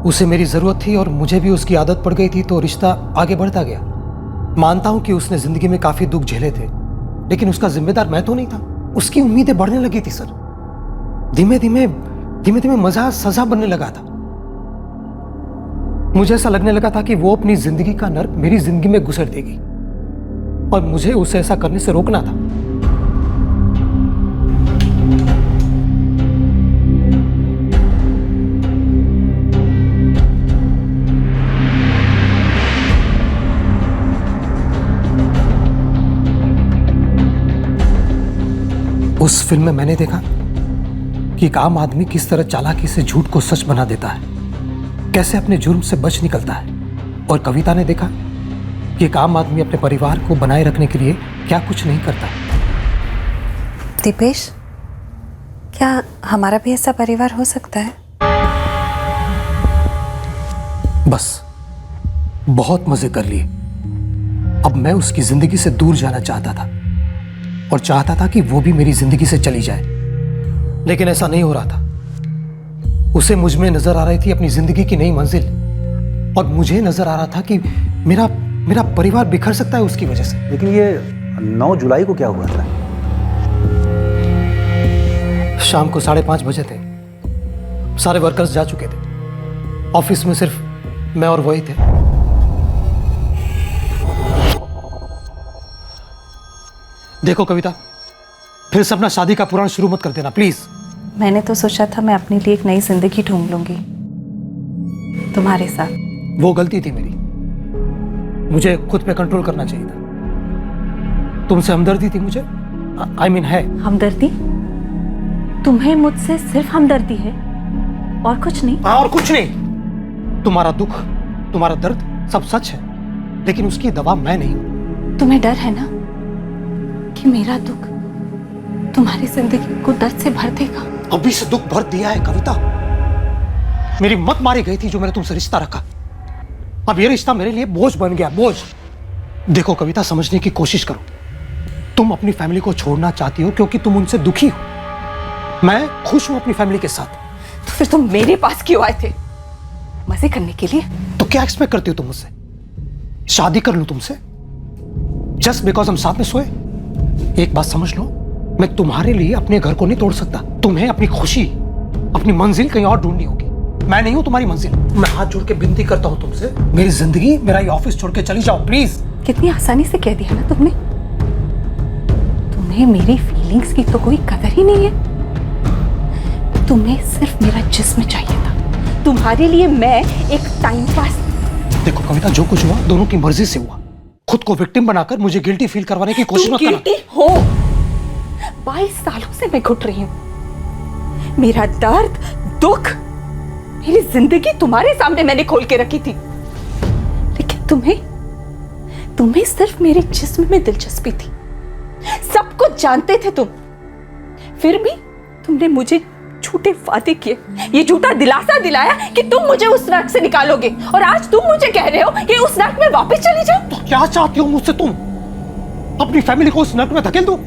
उसे मेरी जरूरत थी और मुझे भी उसकी आदत पड़ गई थी, तो रिश्ता आगे बढ़ता गया। मानता हूं कि उसने जिंदगी में काफी दुख झेले थे, लेकिन उसका जिम्मेदार मैं तो नहीं था। उसकी उम्मीदें बढ़ने लगी थी सर। धीमे धीमे मजा सजा बनने लगा था। मुझे ऐसा लगने लगा था कि वो अपनी जिंदगी का नर्क मेरी जिंदगी में घुसेड़ देगी और मुझे उसे ऐसा करने से रोकना था। उस फिल्म में मैंने देखा कि एक आम आदमी किस तरह चालाकी से झूठ को सच बना देता है, कैसे अपने जुर्म से बच निकलता है। और कविता ने देखा कि एक आम आदमी अपने परिवार को बनाए रखने के लिए क्या कुछ नहीं करता। दीपेश, क्या हमारा भी ऐसा परिवार हो सकता है? बस बहुत मजे कर लिए। अब मैं उसकी जिंदगी से दूर जाना चाहता था और चाहता था कि वो भी मेरी जिंदगी से चली जाए, लेकिन ऐसा नहीं हो रहा था। उसे मुझ में नजर आ रही थी अपनी जिंदगी की नई मंजिल और मुझे नजर आ रहा था कि मेरा परिवार बिखर सकता है उसकी वजह से। लेकिन ये 9 जुलाई को क्या हुआ था? शाम को 5:30 बजे थे। सारे वर्कर्स जा चुके थे, ऑफिस में सिर्फ मैं और वही थे। देखो कविता, फिर से अपना शादी का पुराण शुरू मत कर देना प्लीज। मैंने तो सोचा था मैं अपने लिए एक नई जिंदगी ढूंढ लूंगी तुम्हारे साथ। वो गलती थी मेरी, मुझे खुद पे कंट्रोल करना चाहिए था। तुमसे हमदर्दी थी मुझे, I mean है। हमदर्दी? तुम्हें मुझसे सिर्फ हमदर्दी है और कुछ नहीं? हाँ, और कुछ नहीं। तुम्हारा दुख, तुम्हारा दर्द सब सच है, लेकिन उसकी दवा मैं नहीं हूं। तुम्हें डर है ना कि मेरा दुख तुम्हारी जिंदगी को दर्द से भर देगा? अभी से दुख भर दिया है कविता। मेरी मत मारी गई थी जो मैंने तुमसे रिश्ता रखा। अब ये रिश्ता मेरे लिए बोझ बन गया, बोझ। देखो कविता, समझने की कोशिश करो। तुम अपनी फैमिली को छोड़ना चाहती हो क्योंकि तुम उनसे दुखी हो। मैं खुश हूं अपनी फैमिली के साथ। तो फिर तुम मेरे पास क्यों आए थे? मजे करने के लिए? तो क्या एक्सपेक्ट करती हो तुम मुझसे? शादी कर लूं तुमसे जस्ट बिकॉज हम साथ में सोए? एक बात समझ लो, मैं तुम्हारे लिए अपने घर को नहीं तोड़ सकता। तुम्हें अपनी खुशी, अपनी मंजिल कहीं और ढूंढनी होगी। मैं नहीं हूं तुम्हारी मंजिल। मैं हाथ जोड़ के विनती करता हूं तुमसे, मेरी जिंदगी, मेरा ये ऑफिस छोड़ के चली जाओ प्लीज। कितनी आसानी से कह दिया ना तुमने। तुम्हें मेरी फीलिंग्स की तो कोई कदर ही नहीं है। तुम्हें सिर्फ मेरा जिस्म चाहिए था। तुम्हारे लिए मैं एक टाइम पास। देखो कविता, जो कुछ हुआ दोनों की मर्जी से हुआ। खुद को विक्टिम बनाकर मुझे गिल्टी फील करवाने की कोशिश मत करना। गिल्टी हो? 22 सालों से मैं घुट रही हूं। मेरा दर्द, दुख, मेरी जिंदगी तुम्हारे सामने मैंने खोल के रखी थी, लेकिन तुम्हें सिर्फ मेरे जिस्म में दिलचस्पी थी। सब कुछ जानते थे तुम, फिर भी तुमने मुझे झूठे वादे किए, ये झूठा दिलासा दिलाया कि तुम मुझे उस नर्क से निकालोगे, और आज तुम मुझे कह रहे हो कि उस नर्क में वापस चली जाओ। तो क्या चाहती हो मुझसे तुम? अपनी फैमिली को उस नर्क में धकेल दो?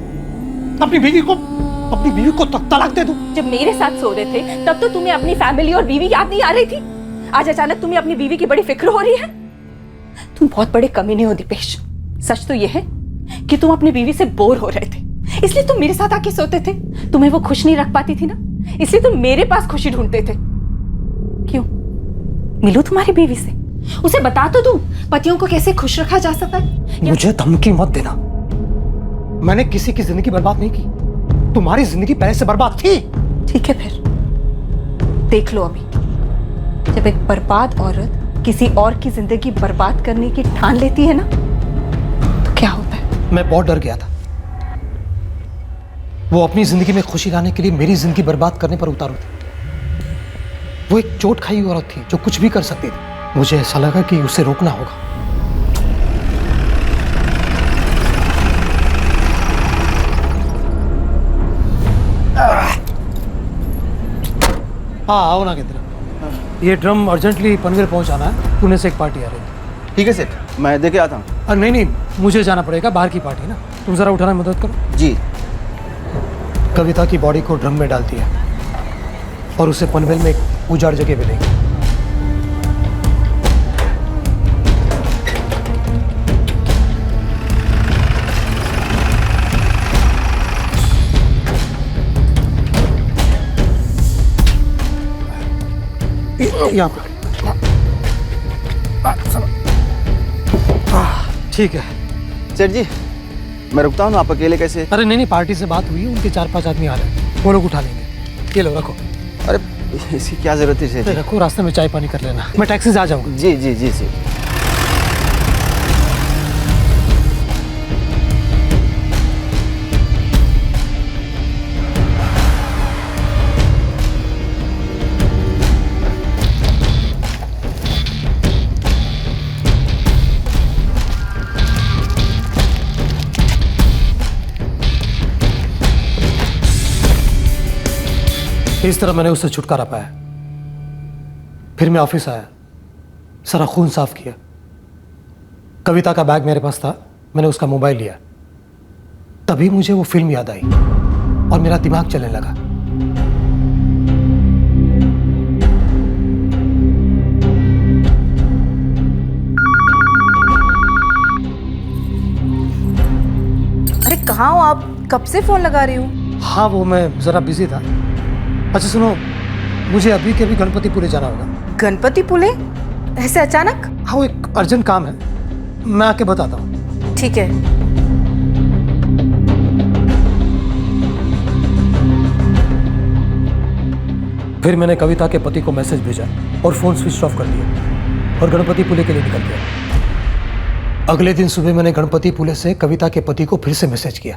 अपनी बीवी को तलाक दे दूं? जब मेरे साथ सो रहे थे तब तो तुम्हें अपनी फैमिली और बीवी याद नहीं आ रही थी। आज अचानक तुम्हें अपनी बीवी की बड़ी फिक्र हो रही है। तुम बहुत बड़े कमीने हो दीपेश। सच तो यह है कि तुम अपनी बीवी से बोर हो रहे थे, इसलिए तुम मेरे साथ आके सोते थे? तुम्हें वो खुश नहीं रख पाती थी ना, इसलिए तुम मेरे पास खुशी ढूंढते थे। क्यों? मिलूं तुम्हारी बीवी से, उसे बता तो दूं पतियों को कैसे खुश रखा जा सकता है। मुझे धमकी मत देना। मैंने किसी की जिंदगी बर्बाद नहीं की, तुम्हारी जिंदगी पहले से बर्बाद थी। ठीक है, फिर देख लो अभी, जब एक बर्बाद औरत किसी और की जिंदगी बर्बाद करने की ठान लेती है ना, तो क्या होता है। मैं बहुत डर गया था। वो अपनी जिंदगी में खुशी लाने के लिए मेरी जिंदगी बर्बाद करने पर उतारू थी। वो एक चोट खाई औरत थी जो कुछ भी कर सकती थी। मुझे ऐसा लगा कि उसे रोकना होगा। हाँ आओ ना केंद्र, ये ड्रम अर्जेंटली पनवेल पहुंचाना है, पुणे से एक पार्टी आ रही है। ठीक है सेठ, मैं देके आता हूँ। नहीं नहीं, मुझे जाना पड़ेगा, बाहर की पार्टी है ना, तुम जरा उठाने में मदद करो। जी। कविता की बॉडी को ड्रम में डालती है और उसे पनवेल में एक उजाड़ जगह पे लेंगे। यहाँ पर ठीक है सेठ जी, मैं रुकता हूँ ना, आप अकेले कैसे? अरे नहीं नहीं, पार्टी से बात हुई है, उनके 4-5 आदमी आ रहे हैं, वो लोग उठा लेंगे। ये लो रखो। अरे इसकी क्या जरूरत है सेठ जी? रखो, रास्ते में चाय पानी कर लेना, मैं टैक्सी से आ जाऊँगा। जी जी जी सेठ। इस तरह मैंने उससे छुटकारा पाया। फिर मैं ऑफिस आया, सारा खून साफ किया। कविता का बैग मेरे पास था, मैंने उसका मोबाइल लिया। तभी मुझे वो फिल्म याद आई और मेरा दिमाग चलने लगा। अरे कहाँ हो आप? कब से फोन लगा रही हूँ। हाँ वो मैं जरा बिजी था। अच्छा सुनो, मुझे अभी के अभी गणपतिपुले जाना होगा। गणपतिपुले? ऐसे अचानक? हाँ वो एक अर्जेंट काम है, मैं आके बताता हूँ। ठीक है। फिर मैंने कविता के पति को मैसेज भेजा और फोन स्विच ऑफ कर दिया और गणपतिपुले के लिए निकल गया। अगले दिन सुबह मैंने गणपतिपुले से कविता के पति को फिर से मैसेज किया,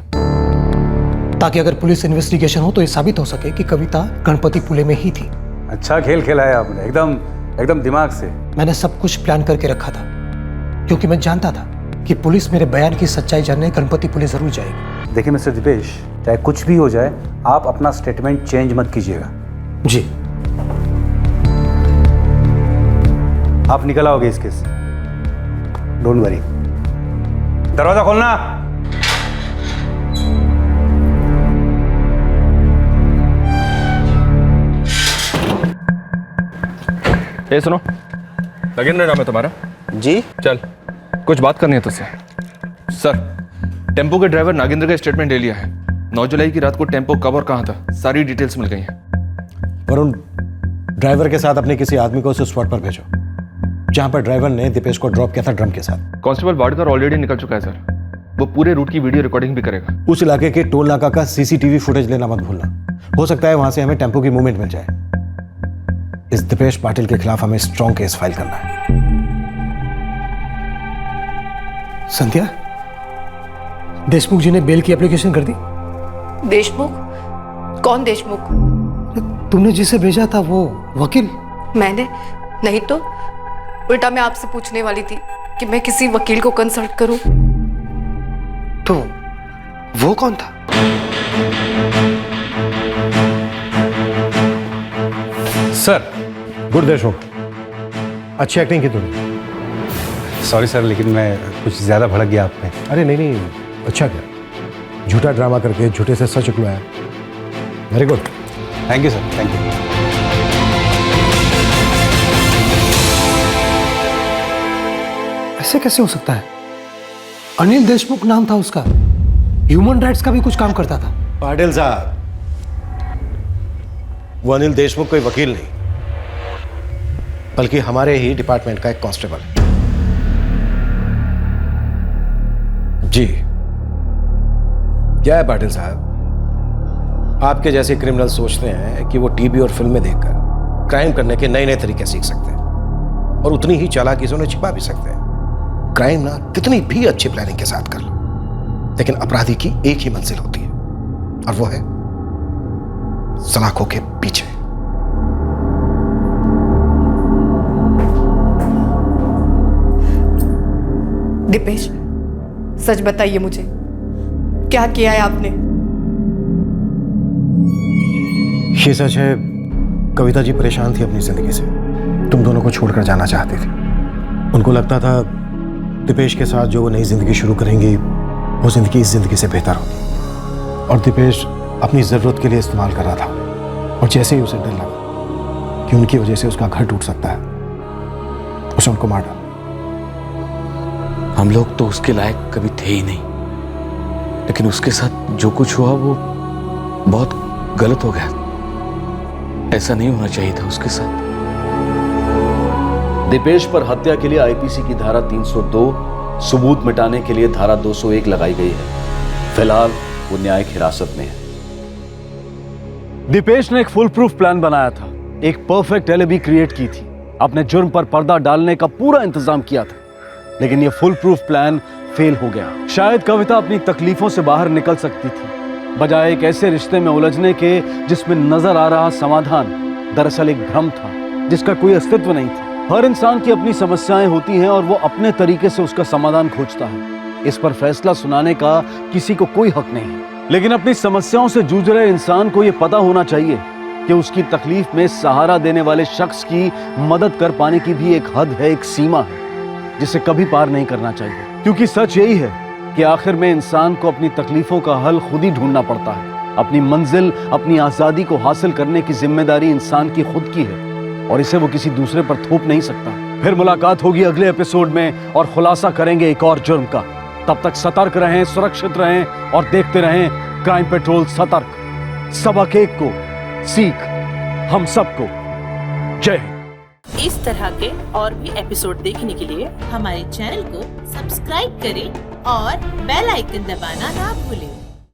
ताकि अगर पुलिस इन्वेस्टिगेशन हो तो ये साबित हो सके कि कविता गणपतिपुले में ही थी। अच्छा खेल खेला है आपने, एकदम दिमाग से। मैंने सब कुछ प्लान करके रखा था, क्योंकि मैं जानता था कि पुलिस मेरे बयान की सच्चाई जानने गणपतिपुले जरूर जाएगी। देखिए मिस्टर दीपेश, चाहे कुछ भी हो जाए, आप अपना स्टेटमेंट चेंज मत कीजिएगा। जी। आप निकल आओगे इस केस, डोंट वरी। दरवाजा खोलना। ए सुनो, नगेंद्र नाम है तुम्हारा? जी। चल, कुछ बात करनी है तुझसे। सर, टेम्पो के ड्राइवर नागेंद्र का स्टेटमेंट ले लिया है। 9 जुलाई की रात को टेम्पो कब और कहाँ था, सारी डिटेल्स मिल गई हैं। वरुण, ड्राइवर के साथ अपने किसी आदमी को उस स्पॉट पर भेजो जहां पर ड्राइवर ने दीपेश को ड्रॉप किया था ड्रम के साथ। कांस्टेबल वाडकर ऑलरेडी निकल चुका है सर, वो पूरे रूट की वीडियो रिकॉर्डिंग भी करेगा। उस इलाके के टोल नाका का सीसीटीवी फुटेज लेना मत भूलना, हो सकता है वहां से हमें टेम्पो की मूवमेंट मिल जाए। इस दीपेश पाटिल के खिलाफ हमें स्ट्रॉन्ग केस फाइल करना है। संध्या, देशमुख जी ने बेल की एप्लीकेशन कर दी? देशमुख? कौन देशमुख? तुमने जिसे भेजा था वो वकील? मैंने नहीं तो, उल्टा मैं आपसे पूछने वाली थी कि मैं किसी वकील को कंसल्ट करूं। तो वो कौन था? सर, गुड देशमुख, अच्छी एक्टिंग की तुमने। सॉरी सर, लेकिन मैं कुछ ज़्यादा भड़क गया आप पे। अरे नहीं नहीं, अच्छा किया, झूठा ड्रामा करके झूठे से सच उकलवाया। Very good, thank you sir, thank you. ऐसे कैसे हो सकता है? अनिल देशमुख नाम था उसका। ह्यूमन राइट्स का भी कुछ काम करता था। पाटिल साहब, वो अनिल देशमुख कोई वकील नहीं, बल्कि हमारे ही डिपार्टमेंट का एक कांस्टेबल है। जी क्या है पाटिल साहब, आपके जैसे क्रिमिनल सोचते हैं कि वो टीवी और फिल्में देखकर क्राइम करने के नए नए तरीके सीख सकते हैं और उतनी ही चालाकी से उन्हें छिपा भी सकते हैं। क्राइम ना कितनी भी अच्छी प्लानिंग के साथ कर लो, लेकिन अपराधी की एक ही मंजिल होती है और वो है सलाखों के पीछे। दीपेश, सच बताइए मुझे, क्या किया है आपने? ये सच है, कविता जी परेशान थी अपनी जिंदगी से, तुम दोनों को छोड़कर जाना चाहती थी। उनको लगता था दीपेश के साथ जो वो नई जिंदगी शुरू करेंगी वो जिंदगी इस जिंदगी से बेहतर होगी, और दीपेश अपनी जरूरत के लिए इस्तेमाल कर रहा था। और जैसे ही उसे डर लगा कि उनकी वजह से उसका घर टूट सकता है, उसे उनको मार डाला। हम लोग तो उसके लायक कभी थे ही नहीं, लेकिन उसके साथ जो कुछ हुआ वो बहुत गलत हो गया। ऐसा नहीं होना चाहिए था उसके साथ। दीपेश पर हत्या के लिए आईपीसी की धारा 302, सबूत मिटाने के लिए धारा 201 लगाई गई है। फिलहाल वो न्यायिक हिरासत में है। दीपेश ने एक फुल प्रूफ प्लान बनाया था, एक परफेक्ट एलिबी क्रिएट की थी, अपने जुर्म पर पर्दा डालने का पूरा इंतजाम किया था, लेकिन ये फुल प्रूफ प्लान फेल हो गया। शायद कविता अपनी तकलीफों से बाहर निकल सकती थी, बजाय एक ऐसे रिश्ते में उलझने के जिसमें नजर आ रहा समाधान दरअसल एक भ्रम था जिसका कोई अस्तित्व नहीं था। हर इंसान की अपनी समस्याएं होती हैं और वो अपने तरीके से उसका समाधान खोजता है। इस पर फैसला सुनाने का किसी को कोई हक नहीं है, लेकिन अपनी समस्याओं से जूझ रहे इंसान को यह पता होना चाहिए कि उसकी तकलीफ में सहारा देने वाले शख्स की मदद कर पाने की भी एक हद है, एक सीमा है जिसे कभी पार नहीं करना चाहिए। क्योंकि सच यही है कि आखिर में इंसान को अपनी तकलीफों का हल खुद ही ढूंढना पड़ता है। अपनी मंजिल, अपनी आजादी को हासिल करने की जिम्मेदारी इंसान की खुद की है और इसे वो किसी दूसरे पर थोप नहीं सकता। फिर मुलाकात होगी अगले एपिसोड में और खुलासा करेंगे एक और जुर्म का। तब तक सतर्क रहें, सुरक्षित रहें और देखते रहें क्राइम पेट्रोल सतर्क। सबक एक को सीख हम सबको। जय हिंद। इस तरह के और भी एपिसोड देखने के लिए हमारे चैनल को सब्सक्राइब करें और बेल आइकन दबाना ना भूलें।